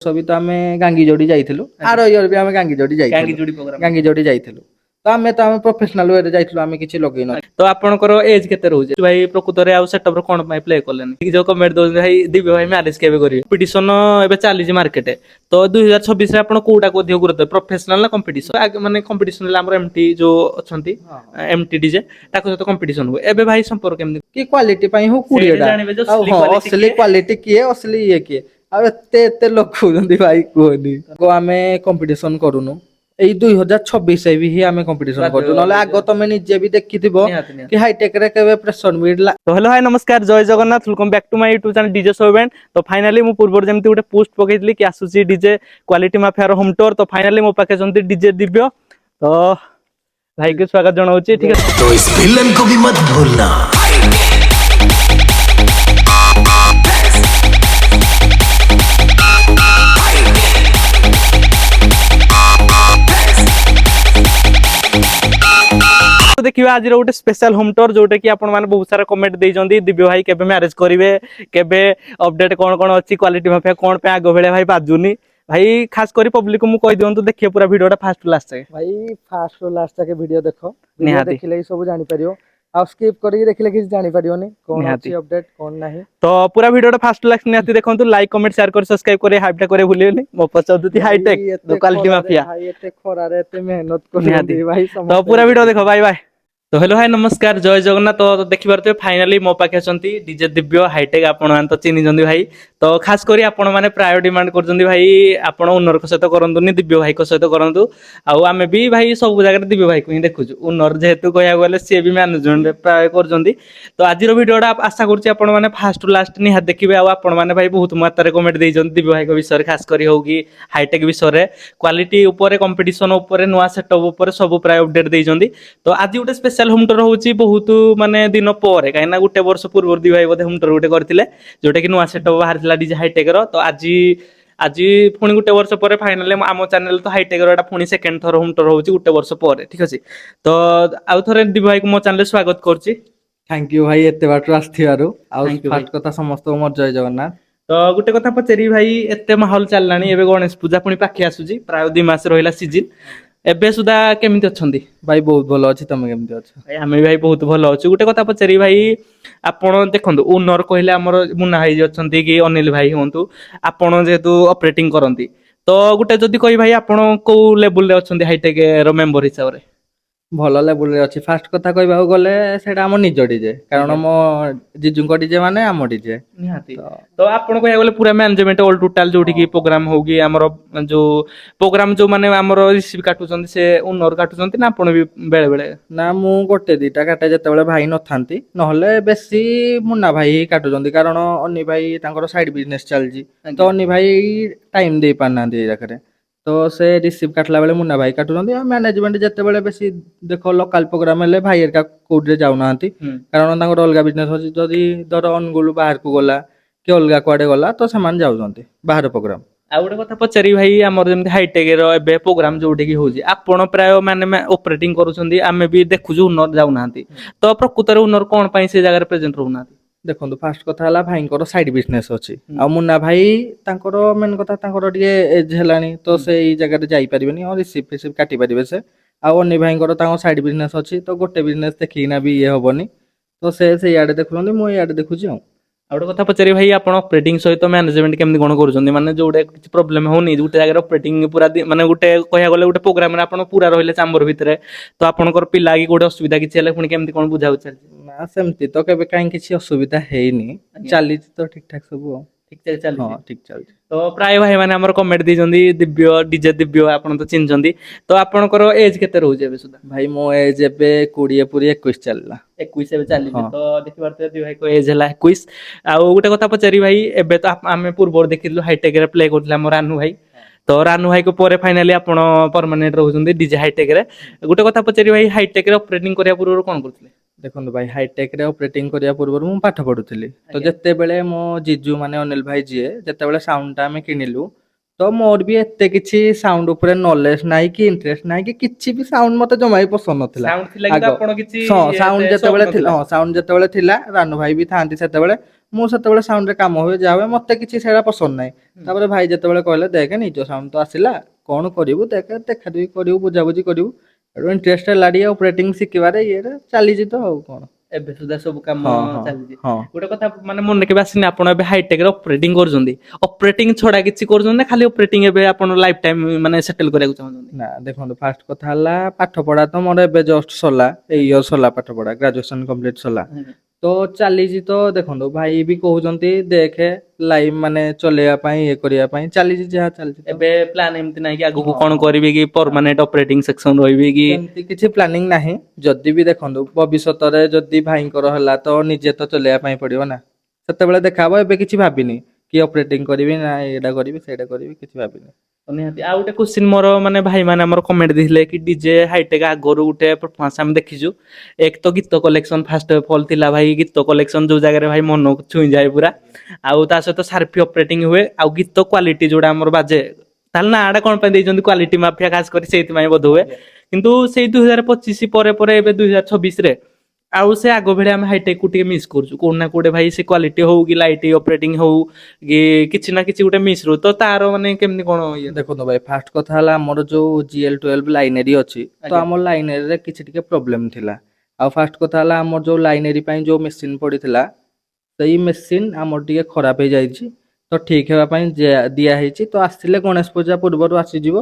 सभी तो आमे गांगी जोड़ी जाइथिलु आरो इयर भी आमे गांगी जोड़ी जाइथिलु तो आमे प्रोफेशनल वे रे जाइथिलु आमे किछि लगेइ न तो आपनकर एज केते रहउजे भाई प्रकृत रे आ सेटअप रो कोन भाई प्ले करलेनी जो कमेंट दो भाई दिव्य भाई मैरिज केबे करिवे कंपटीशन एबे चाली जे मार्केट तो 2026 रे आपन कोडा को दियो गुरुत्व प्रोफेशनल ना कंपटीशन माने कंपटीशन ले हमर एमटी जो अछंती एमटी डीजे ताको तो कंपटीशन हुए एबे भाई संपर्क केमनी की क्वालिटी पई हो कुड़िएडा असली क्वालिटी किए असली ये किए आ एते एते लोक खुजंदी भाई कोनी को आमे कंपटीशन करूनु एई 2026 से भी ही आमे कंपटीशन करजु नले आगो तमे निजे भी देखिथिबो कि हाईटेक रे केबे प्रेशर मिड ला। तो हेलो हाय नमस्कार जय Jagannath welcome back to my YouTube channel DJ show event. तो फाइनली मु पूर्व जेमती गोटे पोस्ट पकेइतली कि आसुची डीजे क्वालिटी माफिया रो होम टूर तो फाइनली मो पाके जंती डीजे दिव्य तो भाई के स्वागत जणाउची ठीक है। तो इस विलन को भी मत भूलना। तो देखिए आज गोटे स्पेशल होम टूर जोटे कि आपण माने बहुत सारा कमेंट दे जंदी दिव्य भाई केबे मैरिज करिवे केबे अपडेट कोन कोन अछि क्वालिटी माफिया कोन पे आगो बेले भाई बाजुनी भाई खास करी पब्लिक को मु कहि दियंतु देखिए पूरा वीडियोटा फास्ट टू लास्ट भाई फास्ट टू लास्ट के वीडियो देखो देखिले सब जानि परियो आ स्किप करी देखिले कि जानि परियोनी कोन अछि अपडेट कोन नाही तो पूरा वीडियोटा फास्ट टू लास्ट निहाती देखंतु लाइक कमेंट शेयर कर सब्सक्राइब करे हाइपटा करे भूलियोनी मो पछदुती हाईटेक दो क्वालिटी माफिया भाई एते खरा रे एते मेहनत करदी भाई तो पूरा वीडियो देखो बाय बाय। तो हेलो हाय नमस्कार जय जगन्नाथ तो देखि पारते फाइनली मो पाखे अछंती डीजे दिव्य हाईटेक आपण मान तो चिनि जंदी भाई तो खास करी आपण माने प्राय डिमांड करजंदी भाई आपण ओनर को सहित करंतुनी दिव्य भाई को सहित करंतु आउ आमे भी भाई सब जगह दिव्य भाई को ही देखुछु ओनर जेहेतु कहया गले से भी मैनेजमेंट प्राय करजंदी तो आज रो वीडियोटा आशा करछि आपण माने फास्ट टू लास्ट निहा देखिबे आ आपण माने भाई बहुत मात्रा रे कमेंट देइ जंदी दिव्य भाई को विषय खास करी होगी हाईटेक विषय क्वालिटी ऊपर कंपटीशन ऊपर नुवा सेटअप ऊपर सब प्राय अपडेट देइ जंदी तो आज गोटे स्पेशल होम टूर होची बहुत माने दिन पर कहीं गोटे वर्ष पूर्व दी भाई बोधे होम टूर गोटे करथिले जोटा कि नुवा सेटअप बाहर डीजे हाईटेक रो तो आज पुणी गोटे वर्ष पर फाइनली आम चैनल तो हाईटेक रो पुणी सेकेंड थर होम टूर होची गोटे वर्ष पर ठीक अछि तो आउ थरे दी भाई को मो चैनल स्वागत करछि थैंक यू भाई एते बाटू आस्थिबारु आ फास्ट कथा समस्त मोर जय जगन्नाथ। तो गोटे कथा पचारि भाई एते माहौल चललानी एबे गणेश पूजा पुणी पाखे आसुची प्राय 2 मास रहिला सीजन एबे सुधा केमिति अछंदी भाई बहुत भलो अछि तमे केमिति अछ भाई हमें भाई बहुत भलो अछि गोटे कथा पचारि भाई आपण देखंतु ओनर कहले हमर मुन्ना भाई जे अछंती कि अनिल भाई होंतु आपण जेतु ऑपरेटिंग करंती तो गोटे जदी कहि भाई आपण को लेवल रे अछंती हाईटेक रो मेंबर हिसाब रे भल लेवल रे अछि फास्ट कथा कहबा गले सेटा हम निज डीजे कारण मो जिजुंको डीजे माने हम डीजे निहाती तो आपण कहया गले पूरा मैनेजमेंट ऑल टोटल जोठी की प्रोग्राम होगी हमर जो प्रोग्राम जो माने हमर रिसीव काटु चंदी से ओनर काटु चंदी ना आपण भी बेले बेले ना मु गोटे दीटा काटे जते बेले भाई न थांती नहले बेसी मुन्ना भाई काटु चंदी कारण अन्नी भाई तांकर साइड बिजनेस चलजी तो अन्नी भाई टाइम दे पाना दे रखरे तो से रिसीव काटला बेले मुन्ना भाई काटुचंदी मैनेजमेंट जते बेले बेसी देखो लोकल प्रोग्राम हेले भाई एरका कोड रे जाउ नांती कारण तांकर अलगा बिजनेस अछि जदी दर अनगुल बाहर को गला कि अलगा कुआडे गला तो समान जाउचंती बाहर प्रोग्राम आ गोटे कथा पचारि भाई हमर जेमति हाईटेक रो एबे प्रोग्राम जोठी की होजी आपण प्राय माने ऑपरेटिंग करूचंदी आमे भी देखुजु उनर जाउ नांती तो प्रकृत रे उनर कोन पई से जगह रे प्रेजेंट रहउ नांती देखो फास्ट कथा हला भाईंकर साइड बिजनेस अछि आ मुन्ना भाई तांकर मेन कथा तांकर टिके एज हेलानी तो से ई जगह रे जाई परिबेनी और रिसीव काटी परिबे से आ अन्नी भाईंकर तांकर साइड बिजनेस अछि तो गोटे बिजनेस देखिना भी ये होबनी तो से याडे देखुलंदी मो याडे देखुची आ गोटे कथा पचारि भाई आपण ऑपरेटिंग सहित मैनेजमेंट केमति कोन करूचंदी माने जोडे किछ प्रॉब्लम होनी गोटे जगह ऑपरेटिंग पूरा माने गोटे कहया गले गोटे प्रोग्राम रे आपण पूरा रहिले चांबर भितरे तो आपणकर पिला की गोटे असुविधा किछ हेले पुणी केमति कोन बुझाउ चल ना सेमति तो केबे काई किछ असुविधा हेइनी चाली तो ठीक ठाक सब ठीक चल हां ठीक चल तो प्राय भाई माने हमर कमेंट दी जंदी दिव्य डीजे दिव्य आपण तो चिन जंदी तो आपणकर एज केते रहउ जेबे सुदा भाई मो एज एबे 20 पूरी 21 चलला 21 एबे चाली तो देखि परते दी भाई को एज हला 21 आ गोटे कथा पचारि भाई एबे तो आमे पूर्व देखिलु हाईटेक रे प्ले करथला हमर रानू भाई तो रानू भाई को परे फाइनली आपण परमानेंट रहउजंदी डीजे हाईटेक रे गोटे कथा पचारि भाई हाईटेक रे ऑपरेटिंग करिया पूर्व कोन करथले देखो भाई हाईटेक रे ऑपरेटिंग करिया पूर्व मु पाठ पढुथली तो जत्ते बेले मो जीजू माने अनिल भाई जिए जत्ते बेले साउंड ता हमें किनिलु तो मोर भी एते किछि साउंड ऊपर नॉलेज नाही कि इंटरेस्ट नाही कि किछि भी साउंड मते जमाई पसंद नथिला साउंड थिला कि आपण किछि साउंड जत्ते बेले थिला हां साउंड जत्ते बेले थिला रानू भाई भी थांती सेते बेले ମୁଁ ସେତେବେଳେ ସାଉଣ୍ଡରେ କାମ ହୁଏ ଯାହା ହୁଏ ମତେ କିଛି ସେଇଟା ପସନ୍ଦ ନାହିଁ। ତାପରେ ଭାଇ ଯେତେବେଳେ କହିଲେ ଦେଖେ ନିଜ ସାଉଣ୍ଡ ତ ଆସିଲା କଣ କରିବୁ ଦେଖେ ଦେଖାଦେଖି କରିବୁ ବୁଝାବୁଝି କରିବୁ ଏଠୁ ଇଣ୍ଟରେଷ୍ଟ ହେଲା ଟିକେ ଅପରେଟିଂ ଶିଖିବାରେ ଇଏରେ ଚାଲିଛି ତ ଆଉ କଣ। ଏବେ ସୁଦ୍ଧା ସବୁ କାମ ହଁ ହଁ ଚାଲିଛି। ହଁ। ଗୋଟେ କଥା ମାନେ ମନେ କେବେ ଆସିନି ଆପଣ ଏବେ ହାଇଟେକ୍ ରେ ଅପରେଟିଂ କରୁଛନ୍ତି, ଅପରେଟିଂ ଛଡା କିଛି କରୁଛନ୍ତି ନା ଖାଲି ଅପରେଟିଂ ଏବେ ଆପଣ ଲାଇଫ ଟାଇମ ମାନେ ସେଟେଲ କରିବାକୁ ଚାହୁଁଛନ୍ତି? ନା ଦେଖନ୍ତୁ ଫାଷ୍ଟ କଥା ହେଲା ପାଠ ପଢା ତ ମୋର ଏବେ ଜଷ୍ଟ ସରିଲା ଏଇ ଇୟର ସରିଲା ପାଠ ପଢା ଗ୍ରାଜୁଏସନ କମ୍ପ୍ଲିଟ ସରିଲା। ଆଜ୍ଞା। ତ ଚାଲିଛି ତ ଦେଖନ୍ତୁ ଭାଇ ବି କହୁଛନ୍ତି ଦେଖେ ଲାଇଫ ମାନେ ଚଲେଇବା ପାଇଁ ଇଏ କରିବା ପାଇଁ ଚାଲିଛି ଯାହା ଚାଲିଛି ତ। ଏବେ ପ୍ଲାନ୍ ଏମିତି ନାହିଁ କି ଆଗକୁ ହଁ କଣ ହଁ। କରିବି କି ପରମାନେଣ୍ଟ ଅପରେଟିଂ ସେକ୍ସନ ରହିବି କି? ସେମିତି କିଛି ପ୍ଲାନିଂ ନାହିଁ ଯଦି ବି ଦେଖନ୍ତୁ ଭବିଷ୍ୟତରେ ଯଦି ଭାଇଙ୍କର ହେଲା ତ ନିଜେ ତ ଚଲେଇବା ପାଇଁ ପଡିବ ନା ସେତେବେଳେ ଦେଖାହବ ଏବେ କିଛି ଭାବିନି କି ଅପରେଟିଂ କରିବି ନା ଏଇଟା କରିବି ସେଇଟା କରିବି କିଛି ଭାବିନି। ତ ନିହାତି ଆଉ ଗୋଟେ କୋଶ୍ଚିନ୍ ମୋର ମାନେ ଭାଇ ମାନେ ଆମର କମେଣ୍ଟ ଦେଇଥିଲେ କି ଡିଜେ ହାଇଟେକ୍ ଆଗରୁ ଗୋଟେ ପରଫମାନ୍ସ ଆମେ ଦେଖିଛୁ ଏକ ତ ଗୀତ କଲେକ୍ସନ ଫାଷ୍ଟ ଫଲ୍ ଥିଲା ଭାଇ ଗୀତ କଲେକ୍ସନ ଯୋଉ ଜାଗାରେ ଭାଇ ମନକୁ ଛୁଇଁଯାଏ ପୁରା ଆଉ ତା ସହିତ ସାର୍ଫି ଅପରେଟିଂ ହୁଏ ଆଉ ଗୀତ କ୍ୱାଲିଟି ଯୋଉଟା ଆମର ବାଜେ ତାହେଲେ ନା ଆଟା କଣ ପାଇଁ ଦେଇଛନ୍ତି କ୍ୱାଲିଟି ମାଫିଆ ଖାସ କରି ସେଇଥିପାଇଁ ବୋଧ ହୁଏ। କିନ୍ତୁ ସେଇ 2025 ପରେ ପରେ ଏବେ 2026 ରେ ଆଉ ସେ ଆଗ ଭଳି ଆମେ ହାଇଟେକ୍ କୁ ଟିକେ ମିସ୍ କରୁଛୁ କୋଉଠି ନା କୋଉଠି ଭାଇ ସେ କ୍ୱାଲିଟି ହଉ କି ଲାଇଟ୍ ଅପରେଟିଂ ହଉ କି କିଛି ନା କିଛି ଗୋଟେ ମିସ୍ ରହୁଛି ତ ତାର ମାନେ କେମିତି କଣ ଇଏ? ଦେଖନ୍ତୁ ଭାଇ ଫାଷ୍ଟ କଥା ହେଲା ଆମର ଯୋଉ GL12 ଲାଇନେରୀ ଅଛି ତ ଆଜ୍ଞା। ଆମ ଲାଇନେରୀରେ କିଛି ଟିକେ ପ୍ରୋବ୍ଲେମ ଥିଲା। ଆଉ ଫାଷ୍ଟ କଥା ହେଲା ଆମର ଯୋଉ ଲାଇନେରୀ ପାଇଁ ଯୋଉ ମେସିନ ପଡିଥିଲା ସେଇ ମେସିନ ଆମର ଟିକେ ଖରାପ ହେଇଯାଇଛି ତ ଠିକ ହେବା ପାଇଁ ଦିଆ ହେଇଛି ତ ଆସିଲେ ଗଣେଶ ପୂଜା ପୂର୍ବରୁ ଆସିଯିବ।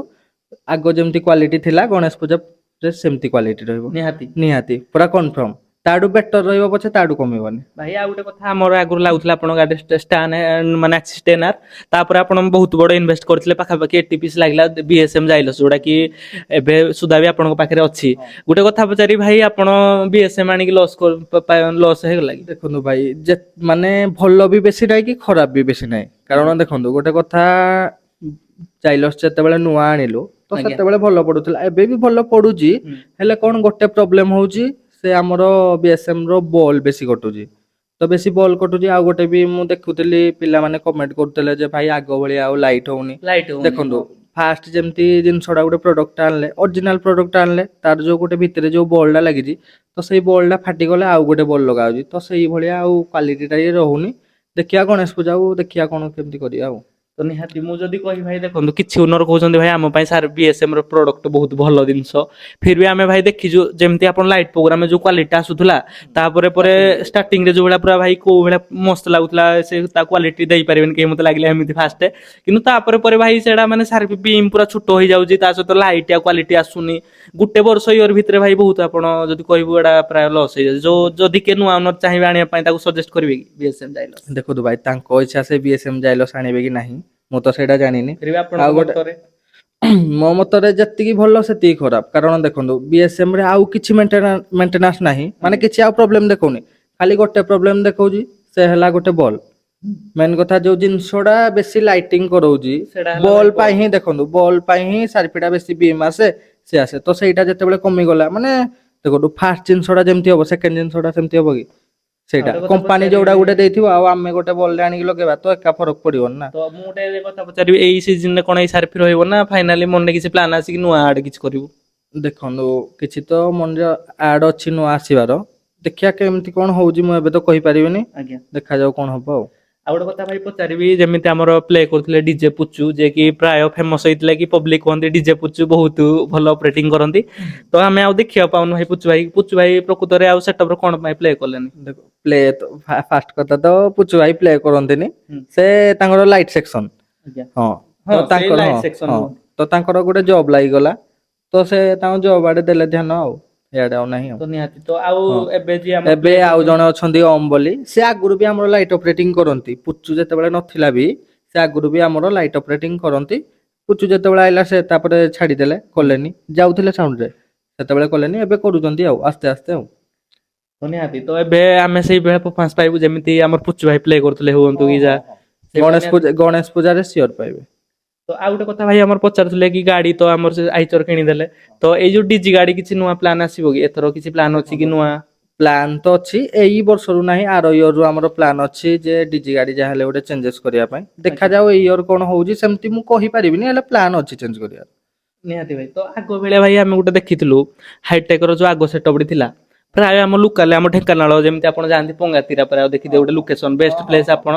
ଆଗ ଯେମିତି କ୍ୱାଲିଟି ଥିଲା ଗଣେଶ ପୂଜାରେ ସେମିତି କ୍ୱାଲିଟି ରହିବ ନିହାତି। ନିହାତି ପୁରା କନଫର୍ମ ତାଠୁ ବେଟର ରହିବ ପଛେ ତାଠୁ କମିବନି। ଭାଇ ଆଉ ଗୋଟେ କଥା ଆମର ଆଗରୁ ଲାଗୁଥିଲା ଆପଣଙ୍କ ଗାଡି ମାନେ ଆକ୍ସିସ୍ ଟେନ୍ଆର ତାପରେ ଆପଣ ବହୁତ ବଡ ଇନଭେଷ୍ଟ କରିଥିଲେ ପାଖାପାଖି 80 ପିସ୍ ଲାଗିଲା BSM ଜାଇଲସ୍ ଯୋଉଟା କି ଏବେ ସୁଧା ବି ଆପଣଙ୍କ ପାଖରେ ଅଛି। ଗୋଟେ କଥା ପଚାରି ଭାଇ ଆପଣ BSM ଆଣିକି ଲସ୍ ହେଇଗଲା କି? ଦେଖନ୍ତୁ ଭାଇ ମାନେ ଭଲ ବି ବେଶୀ ନାହିଁ କି ଖରାପ ବି ବେଶୀ ନାହିଁ ଆଜ୍ଞା କାରଣ ଦେଖନ୍ତୁ ଗୋଟେ କଥା ଜାଇଲସ୍ ଯେତେବେଳେ ନୂଆ ଆଣିଲୁ ତ ଆଜ୍ଞା ସେତେବେଳେ ଭଲ ପଡୁଥିଲା ଏବେ ବି ଭଲ ପଡୁଛି ହୁଁ ହେଲେ କଣ ଗୋଟେ ପ୍ରୋବ୍ଲେମ ହଉଛି ସେ ଆମର BSM ର ବଲ୍ ବେଶୀ କଟୁଛି। ତ ବେଶୀ ବଲ୍ କଟୁଛି ଆଉ ଗୋଟେ ବି ମୁଁ ଦେଖୁଥିଲି ପିଲାମାନେ କମେଣ୍ଟ କରୁଥିଲେ ଯେ ଭାଇ ଆଗ ଭଳିଆ ଆଉ ଲାଇଟ୍ ହଉନି ଲାଇଟ୍ ହଉନି ଦେଖନ୍ତୁ ହଁ। ଫାଷ୍ଟ ଯେମିତି ଜିନିଷଟା ଗୋଟେ ପ୍ରଡକ୍ଟ ଆଣିଲେ ଅରିଜିନାଲ ପ୍ରଡକ୍ଟ ଆଣିଲେ ତାର ଯୋଉ ଗୋଟେ ଭିତରେ ଯୋଉ ବଲ୍ ଟା ଲାଗିଛି ତ ସେଇ ବଲ୍ ଟା ଫାଟିଗଲେ ଆଉ ଗୋଟେ ବଲ୍ ଲଗା ହଉଛି ତ ସେଇଭଳିଆ ଆଉ କ୍ୱାଲିଟି ଟା ରହୁନି ଦେଖିବା ଗଣେଶ ପୂଜାକୁ ଦେଖିବା କଣ କେମିତି କରିବା ଆଉ। ତ ନିହାତି ମୁଁ ଯଦି କହିବି ଭାଇ ଦେଖନ୍ତୁ କିଛି ଓନର କହୁଛନ୍ତି ଭାଇ ଆମ ପାଇଁ ସାର୍ BSM ର ପ୍ରଡକ୍ଟ ବହୁତ ଭଲ ଜିନିଷ ଫିର ବି ଆମେ ଭାଇ ଦେଖିଛୁ ଯେମିତି ଆପଣ ଲାଇଟ୍ ପ୍ରୋଗ୍ରାମ ଯୋଉ କ୍ୱାଲିଟି ଆସୁଥିଲା ତାପରେ ପରେ ଷ୍ଟାର୍ଟିଂ ରେ ଯୋଉ ଭଳିଆ ପୁରା ଭାଇ କୋଉ ଭଳିଆ ମସ୍ତ ଲାଗୁଥିଲା ସେ ତା କ୍ୱାଲିଟି ଦେଇପାରିବେନି କେହି ମତେ ଲାଗିଲା ଏମିତି ଫାଷ୍ଟ କିନ୍ତୁ ତାପରେ ପରେ ଭାଇ ସେଇଟା ମାନେ ବିମ୍ ପୁରା ଛୋଟ ହେଇଯାଉଛି ତା ସହିତ ଲାଇଟ୍ ଆଉ କ୍ୱାଲିଟି ଆସୁନି। ଗୋଟେ ବର୍ଷ ଇୟର ଭିତରେ ଭାଇ ବହୁତ ଆପଣ ଯଦି କହିବୁ ଏଇଟା ପ୍ରାୟ ଲସ୍ ହେଇଯାଉଛି ଯୋଉ ଯଦି କିଏ ନୂଆ ଓନର ଚାହିଁବେ ଆଣିବା ପାଇଁ ତାକୁ ସଜେଷ୍ଟ କରିବେ କି BSM ଜାଇଲସ୍? ଦେଖନ୍ତୁ ଭାଇ ତାଙ୍କ ଇଚ୍ଛା ସେ BSM ଜାଇଲସ୍ ଆଣିବେ କି ନାହିଁ ମୁଁ ତ ସେଇଟା ଜାଣିନି ଫିର ବି ଆପଣଙ୍କ ଆଉ ଗୋଟେ ମତରେ ମୋ ମତରେ ଯେତିକି ଭଲ ସେତିକି ଖରାପ କାରଣ ଦେଖନ୍ତୁ BSM ରେ ଆଉ କିଛି ମେଣ୍ଟେନାନ୍ସ ନାହିଁ ମାନେ ଆଜ୍ଞା କିଛି ଆଉ ପ୍ରୋବ୍ଲେମ ଦେଖଉନି ଖାଲି ଗୋଟେ ପ୍ରୋବ୍ଲେମ ଦେଖଉଛି ସେ ହେଲା ଗୋଟେ ବଲ୍ ମେନ୍ କଥା ଯୋଉ ଜିନିଷ ଟା ବେଶୀ ଲାଇଟିଂ କରଉଛି ସେଇଟା ହେଲା ଭାଇ ବଲ୍ ପାଇଁ ହିଁ ଦେଖନ୍ତୁ ବଲ୍ ପାଇଁ ହିଁ ସାର୍ଫିଟା ବେଶୀ ବିମ୍ ଆସେ ସେ ଆସେ ତ ସେଇଟା ଯେତେବେଳେ କମିଗଲା ମାନେ ଦେଖନ୍ତୁ ଫାଷ୍ଟ ଜିନିଷଟା ଯେମିତି ହବ ସେକେଣ୍ଡ ଜିନିଷଟା ସେମିତି ହବ କି ଆଉ ସେଇଟା ଗୋଟେ କଥା କମ୍ପାନୀ ଯୋଉଟା ପଚାରିବି ଗୋଟେ ଦେଇଥିବ ଆଉ ଆମେ ଗୋଟେ ବଲରେ ଆଣିକି ଲଗେଇବା ତ ଏକା ଫରକ ପଡିବନି ନା। ତ ମୁଁ ଗୋଟେ କଥା ପଚାରିବି ଏଇ ସିଜନରେ କଣ ଏଇ ସାର୍ଫି ରହିବ ନା ଫାଇନାଲି ମନରେ କିଛି ପ୍ଲାନ୍ ଅଛି କି ନୂଆ ଆଡେ କିଛି କରିବୁ? ଦେଖନ୍ତୁ କିଛି ତ ମନରେ ଆଡ ଅଛି ନୂଆ ଆସିବାର ଦେଖିବା କେମିତି କଣ ହଉଛି ମୁଁ ଏବେ ତ କହିପାରିବିନି ଆଜ୍ଞା। ଦେଖାଯାଉ କଣ ହବ ଆଉ। ଆଉ ଗୋଟେ କଥା ଭାଇ ପଚାରିବି ଯେମିତି ଆମର ପ୍ଲେ କରୁଥିଲେ ଡିଜେ ପୁଚୁ ଯିଏ କି ପ୍ରାୟ ଫେମସ ହେଇଥିଲା କି ପବ୍ଲିକ କୁହନ୍ତି ଡିଜେ ପୁଚୁ ବହୁତ ଭଲ ଅପରେଟିଂ କରନ୍ତି ତ ଆମେ ଆଉ ଦେଖିବାକୁ ପାଉନୁ ଭାଇ ପୁଚୁ ଭାଇ ପ୍ରକୃତରେ ଆଉ ସେଟପ କଣ ପାଇଁ ପ୍ଲେ କଲେନି? ଦେଖ ପ୍ଲେ ତ ଫାଷ୍ଟ କଥା ତ ପୁଚୁ ଭାଇ ପ୍ଲେ କରନ୍ତିନି ହୁଁ ସେ ତାଙ୍କର ଲାଇଟ୍ ସେକ୍ସନ ଆଜ୍ଞା ହଁ ହଁ ତ ସେଇ ତାଙ୍କର ଲାଇଟ୍ ହଁ ସେକ୍ସନ ହଁ ହୁଅନ୍ତି। ତ ତାଙ୍କର ଗୋଟେ ଜବ୍ ଲାଗିଗଲା ତ ସେ ତାଙ୍କ ଜବ୍ ଆଡେ ଦେଲେ ଧ୍ୟାନ ଆଉ ଇଆଡେ ଆଉ ନାହିଁ ଆଉ। ତ ନିହାତି ତ ଆଉ ହଁ ଏବେ ଯିଏ ଆମର ଏବେ ପ୍ଲେ ଆଉ କରୁଛନ୍ତି ଜଣେ ଅଛନ୍ତି ଓମ୍ ବୋଲି ସେ ଆଗରୁ ବି ଆମର ଲାଇଟ୍ ଅପରେଟିଂ କରନ୍ତି ପୁଚୁ ଯେତେବେଳେ ନଥିଲା ବି ସେ ଆଗରୁ ବି ଆମର ଲାଇଟ୍ ଅପରେଟିଂ କରନ୍ତି ପୁଚୁ ଯେତେବେଳେ ଆଇଲା ସେ ତାପରେ ଛାଡିଦେଲେ କଲେନି ଯାଉଥିଲେ ସାଉଣ୍ଡରେ ସେତେବେଳେ କଲେନି ଏବେ କରୁଛନ୍ତି ଆଉ ଆସ୍ତେ ଆସ୍ତେ ଆଉ। ତ ନିହାତି ତ ଏବେ ଆମେ ସେଇଭଳିଆ ପଫମାନ୍ସ ପାଇବୁ ଯେମିତି ଆମର ପୁଚୁ ଭାଇ ପ୍ଲେ କରୁଥିଲେ ହୁଅନ୍ତୁ କି ଯା ଗଣେଶ ପୂଜାରେ ସିଓର ପାଇବେ। ତ ଆଉ ଗୋଟେ କଥା ଭାଇ ଆମର ପଚାରୁଥିଲେ କି ଗାଡି ତ ଆମର ସେ ଆଇଚର କିଣିଦେଲେ ତ ଏଇ ଯୋଉ ଡିଜି ଗାଡି କିଛି ନୂଆ ପ୍ଲାନ୍ ଆସିବ କି ଏଥର କିଛି ପ୍ଲାନ୍ ଅଛି କି ନୂଆ? ପ୍ଲାନ୍ ତ ଅଛି ଏଇ ବର୍ଷରୁ ନାହିଁ ଆର ଇୟର ରୁ ଆମର ପ୍ଲାନ୍ ଅଛି ଯେ ଡିଜି ଗାଡି ଯାହା ହେଲେ ଗୋଟେ ଚେଞ୍ଜେସ୍ କରିବା ପାଇଁ ଆଜ୍ଞା ଦେଖାଯାଉ ଏଇ ଇୟର କଣ ହଉଛି ସେମିତି ମୁଁ କହିପାରିବିନି ହେଲେ ପ୍ଲାନ୍ ଅଛି ଚେଞ୍ଜ କରିବାର। ନିହାତି ଭାଇ ତ ଆଗ ବେଳେ ଭାଇ ଆମେ ଗୋଟେ ଦେଖିଥିଲୁ ହାଇଟେକ ର ଯୋଉ ଆଗ ସେଟପ ଟି ଥିଲା ପ୍ରାୟ ଆମ ଲୋକାଲ ଆମ ଢେଙ୍କାନାଳ ଯେମିତି ଆପଣ ଯାଆନ୍ତି ପଙ୍ଗାତିରା ପ୍ରାୟ ଦେଖିଥିବେ ଗୋଟେ ଲୋକେସନ ବେଷ୍ଟ ପ୍ଲେସ ଆପଣ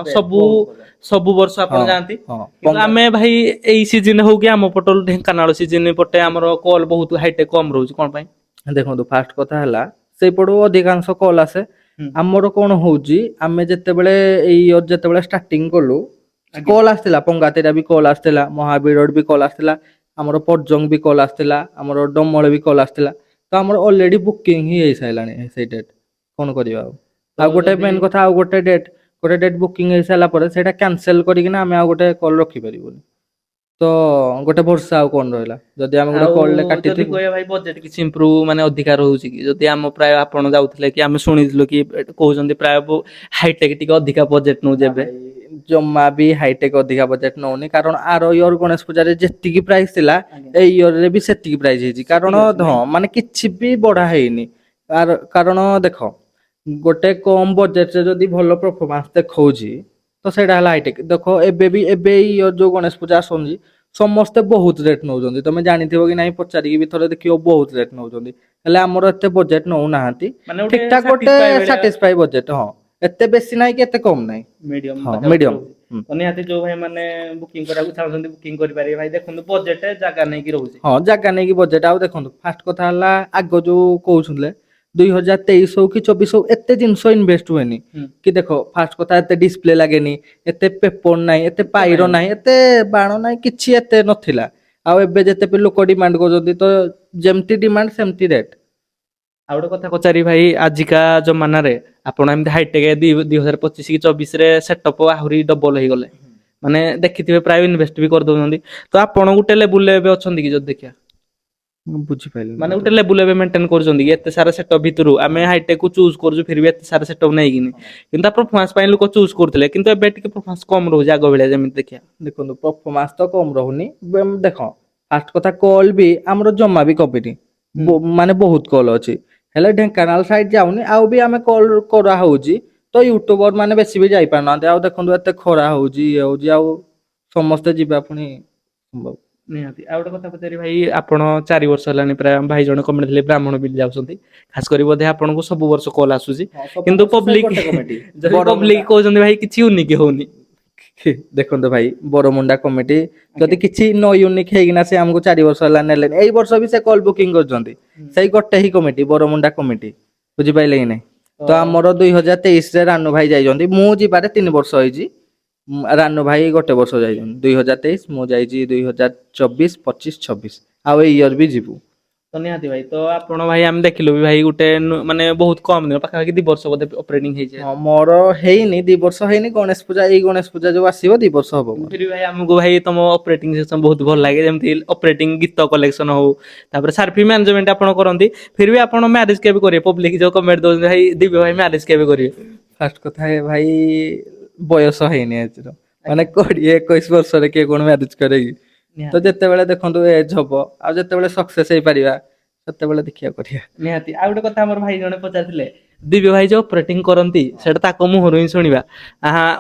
ସବୁ ବର୍ଷ ଆପଣ ଯାଆନ୍ତି। ହଁ କିନ୍ତୁ ଆମେ ଭାଇ ଏଇ ସିଜନ ହଉ କି ଆମ ପଟ ଢେଙ୍କାନାଳ ସିଜନ ପଟେ ଆମର କଲ ବହୁତ ହାଇଟେକ୍ କମ ରହୁଛି କଣ ପାଇଁ? ଦେଖନ୍ତୁ ଫାଷ୍ଟ କଥା ହେଲା ସେଇପଟୁ ଅଧିକାଂଶ କଲ୍ ଆସେ। ହୁଁ। ଆମର କଣ ହଉଛି ଆମେ ଯେତେବେଳେ ଏଇ ଇୟର ଯେତେବେଳେ ଷ୍ଟାର୍ଟିଂ କଲୁ ଆଜ୍ଞା। କଲ୍ ଆସିଥିଲା ପଙ୍ଗାତିରା ବି କଲ୍ ଆସିଥିଲା ମହାବୀର ବି କଲ୍ ଆସିଥିଲା ଆମର ପର୍ଜଙ୍ଗ ବି କଲ୍ ଆସିଥିଲା ଆମର ଡମଳ ବି କଲ୍ ଆସିଥିଲା। ତ ଆମର ଅଲରେଡି ବୁକିଂ ହିଁ ହେଇସାରିଲାଣି ସେଇ ଡେଟ୍ କଣ କରିବା ଆଉ। ତ ଆଉ ଗୋଟେ ଯଦି ମେନ୍ କଥା ଆଉ ଗୋଟେ ଡେଟ୍ ବୁକିଂ ହେଇସାରିଲା ପରେ ସେଇଟା କ୍ୟାନସେଲ କରିକିନା ଆମେ ଆଉ ଗୋଟେ କଲ୍ ରଖିପାରିବୁନି। ତ ଗୋଟେ ବର୍ଷା ଆଉ କଣ ରହିଲା ଯଦି ଆମେ ଗୋଟେ ଆଉ କଲରେ ଯଦି କାଟିଥିବୁ। କହିବା ଭାଇ ବଜେଟ କିଛି ଇମ୍ପ୍ରୁଭ ମାନେ ଅଧିକା ରହୁଛି କି ଯଦି ଆମ ପ୍ରାୟ ଆପଣ ଯାଉଥିଲେ କି ଆମେ ଶୁଣିଥିଲୁ କି କହୁଛନ୍ତି ପ୍ରାୟ ହାଇଟେକ୍ ଟିକେ ଅଧିକା ବଜେଟ ନଉଛି ଏବେ। ଜମା ବି ହାଇଟେକ୍ ଅଧିକା ବଜେଟ ନଉନି କାରଣ ଆର ଇୟର ଗଣେଶ ପୂଜାରେ ଯେତିକି ପ୍ରାଇସ୍ ଥିଲା ଆଜ୍ଞା। ଏଇ ଇୟରରେ ବି ସେତିକି ପ୍ରାଇସ୍ ହେଇଛି କାରଣ ସେତିକି ଅଛି ନାଇଁ? ମାନେ କିଛି ବି ବଢା ହେଇନି। କାରଣ ଦେଖ ଗୋଟେ କମ ବଜେଟରେ ଯଦି ଭଲ ପରଫମାନ୍ସ ଦେଖଉଛି ତ ସେଇଟା ହେଲା ହାଇଟେକ୍ ଦେଖ ଏବେ ଯୋଉ ଗଣେଶ ପୂଜା ଆସୁଛି ସମସ୍ତେ ବହୁତ ରେଟ୍ ନଉଛନ୍ତି ତମେ ଜାଣିଥିବ କି ନାଇଁ ପଚାରିକି ବି ଥରେ ଦେଖିବ ବହୁତ ରେଟ୍ ନଉଛନ୍ତି ହେଲେ ଆମର ଏତେ ବଜେଟ ନଉନାହାନ୍ତି ମାନେ ଗୋଟେ ଠିକ ଠାକ ଗୋଟେ ସାଟିସ୍ଫାଇ ଭଳିଆ ସାଟିସ୍ଫାଇ ବଜେଟ ହଁ ଏତେ ବେଶୀ ନାହିଁ କି ଏତେ କମ ନାହିଁ। ମିଡିୟମ ହଁ ପାଖାପାଖି ମିଡିୟମ। ରହୁଛି। ତ ନିହାତି ଯୋଉ ଭାଇ ମାନେ ବୁକିଂ କରିବାକୁ ଚାହୁଁଛନ୍ତି ବୁକିଂ କରିପାରିବେ ଭାଇ ଦେଖନ୍ତୁ ବଜେଟ ଜାଗା ନେଇକି ରହୁଛି। ହଁ ଜାଗା ନେଇକି ବଜେଟ ଆଉ ଦେଖନ୍ତୁ ଫାଷ୍ଟ କଥା ହେଲା ଆଗ ଯୋଉ କହୁଥିଲେ 2023 ହଉ କି 24 ହଉ ଏତେ ଜିନିଷ ଇନଭେଷ୍ଟ ହୁଏନି ହୁଁ। କି ଦେଖ ଫାଷ୍ଟ କଥା ଏତେ ଡିସପ୍ଲେ ଲାଗେନି ଏତେ ପେପର ନାହିଁ ଏତେ କିଛି ପାଇର ନାହିଁ। ନାହିଁ ଏତେ ବାଣ ନାହିଁ କିଛି ଏତେ ନଥିଲା ଆଉ ଏବେ ଯେତେ ବି ଲୋକ ଡିମାଣ୍ଡ କରୁଛନ୍ତି ତ ଯେମିତି ଡିମାଣ୍ଡ ସେମିତି ରେଟ୍। ଆଉ ଗୋଟେ କଥା ପଚାରି ଭାଇ ଆଜିକା ଜମାନାରେ ଆପଣ ଏମିତି ହାଇଟେକ୍ 2025 କି 24 ରେ ସେଟଅପ୍ ଆହୁରି ଡବଲ ହେଇଗଲେ ମାନେ ଦେଖିଥିବେ ପ୍ରାୟ ଇନଭେଷ୍ଟ ବି କରିଦଉଛନ୍ତି ତ ଆପଣ ଗୋଟେ ଲେବୁଲରେ ଏବେ ଅଛନ୍ତି କି ଯଦି ଦେଖିବା ମୁଁ ବୁଝିପାରିଲିନି ମାନେ କଥା। ଗୋଟେ ଲେବୁଲ ଏବେ ମେଣ୍ଟେନ କରୁଛନ୍ତି କି ଏତେ ସାରା ସେଟଅପ୍ ଭିତରୁ ଆମେ ହାଇଟେକ୍ ଚୁଜ୍ କରୁଛୁ ଫିର ବି ଏତେ ସାରା ସେଟଅପ୍ ନେଇକିନି କିନ୍ତୁ ତା ପରଫମାନ୍ସ ପାଇଁ ଲୋକ ଚୁଜ୍ କରୁଥିଲେ କିନ୍ତୁ ଏବେ ଟିକେ ପରଫମାନ୍ସ କମ ରହୁଛି ଆଗ ଭଳିଆ ଯେମିତି ଦେଖିବା। ଦେଖନ୍ତୁ ପରଫମାନ୍ସ ତ କମ ରହୁନି ଦେଖ ଫାଷ୍ଟ କଥା କଲ୍ ବି ଆମର ଜମା ବି କପିନି ହୁଁ। ମାନେ ବହୁତ କଲ୍ ଅଛି ହେଲେ ଢେଙ୍କାନାଳ ସାଇଡ ଯାଉନି ଆଉ ବି ଆମେ କଲ୍ କରାହଉଛି ତ ୟୁଟ୍ୟୁବର ମାନେ ବେଶୀ ବି ଯାଇପାରୁନାହାନ୍ତି ଆଉ ଦେଖନ୍ତୁ ଏତେ ଖରା ହଉଛି ଇଏ ହଉଛି ଆଉ ସମସ୍ତେ ଯିବା ପୁଣି ସମ୍ଭବ। ନିହାତି ଆଉ ଗୋଟେ କଥା ପଚାରି ଭାଇ ଆପଣ 4 ବର୍ଷ ହେଲାଣି ପ୍ରାୟ ଭାଇ ଜଣେ କମେଣ୍ଟ ଥିଲେ ବ୍ରାହ୍ମଣ ବିଲି ଯାଉଛନ୍ତି ଖାସ କରି ବୋଧେ ଆପଣଙ୍କୁ ସବୁ ବର୍ଷ କଲ୍ ଆସୁଛି ହଁ ସବୁ କିନ୍ତୁ ବର୍ଷ ସେଇ ପବ୍ଲିକ ଗୋଟେ କମିଟି ଯଦି ପବ୍ଲିକ ବରମୁଣ୍ଡା କହୁଛନ୍ତି ଭାଇ କିଛି ୟୁନିକ୍ ହଉନି। ଦେଖନ୍ତୁ ଭାଇ ବରମୁଣ୍ଡା କମିଟି ଆଜ୍ଞା। ଯଦି କିଛି ନ ୟୁନିକ୍ ହେଇକିନା ସେ ଆମକୁ 4 ବର୍ଷ ହେଲା ନେଲେନି ଏଇ ବର୍ଷ ବି ସେ କଲ୍ ବୁକିଂ କରୁଛନ୍ତି ସେଇ ଗୋଟେ ହିଁ କମିଟି ବରମୁଣ୍ଡା କମିଟି ବୁଝିପାରିଲେ କି ନାଇଁ ତ ଆମର 2023 ରେ ରାନୁ ଭାଇ ଯାଇଛନ୍ତି ମୁଁ ଯିବାରେ 3 ବର୍ଷ ହେଇଛି ରାନୁ ଭାଇ ଗୋଟେ ବର୍ଷ ଯାଇଛନ୍ତି 2023 ମୁଁ ଯାଇଛି 2024 25 26 ଆଉ ଏଇ ଇୟର ବି ଯିବୁ। ତ ନିହାତି ଭାଇ ତ ଆପଣ ଭାଇ ଆମେ ଦେଖିଲୁ ବି ଭାଇ ଗୋଟେ ମାନେ ବହୁତ କମ ଦିନ ପାଖାପାଖି 2 ବର୍ଷ ବୋଧେ ଅପରେଟିଂ ହେଇଛି। ହଁ ମୋର ହେଇନି 2 ବର୍ଷ ହେଇନି ଗଣେଶ ପୂଜା ଏଇ ଗଣେଶ ପୂଜା ଯୋଉ ଆସିବ 2 ବର୍ଷ ହବ ମୋର। ଫିର ଭାଇ ଆମକୁ ଭାଇ ତମ ଅପରେଟିଂ ସିଷ୍ଟମ ବହୁତ ଭଲ ଲାଗେ ଯେମିତି ଅପରେଟିଂ ଗୀତ କଲେକ୍ସନ ହଉ ତାପରେ ସାର୍ଫି ମ୍ୟାନେଜମେଣ୍ଟ ଆପଣ କରନ୍ତି ଫିର ବି ଆପଣ ମ୍ୟାରେଜ କେବେ କରିବେ ପବ୍ଲିକ ଯୋଉ କମେଣ୍ଟ ଦଉଛନ୍ତି ଭାଇ ଦିବ୍ୟ ଭାଇ ମ୍ୟାରେଜ କେବେ କରିବେ? ଫାଷ୍ଟ କଥା ଭାଇ ବୟସ ହେଇନି ଆଜିର ମାନେ ଆଜ୍ଞା 20-21 ବର୍ଷରେ କିଏ କଣ ମ୍ୟାରେଜ କରେ କି ତ ନିହାତି ଯେତେବେଳେ ଦେଖନ୍ତୁ ଏଜ ହବ ଆଉ ଯେତେବେଳେ ସକ୍ସେସ୍ ହେଇପାରିବା ସେତେବେଳେ ଦେଖିବା କରିବା। ନିହାତି ଆଉ ଗୋଟେ କଥା ଆମର ଭାଇ ଜଣେ ପଚାରିଥିଲେ ଦିବ୍ୟ ଭାଇ ଯୋଉ ଅପରେଟିଂ କରନ୍ତି ସେଇଟା ତାଙ୍କ ମୁହଁରୁ ହିଁ ଶୁଣିବା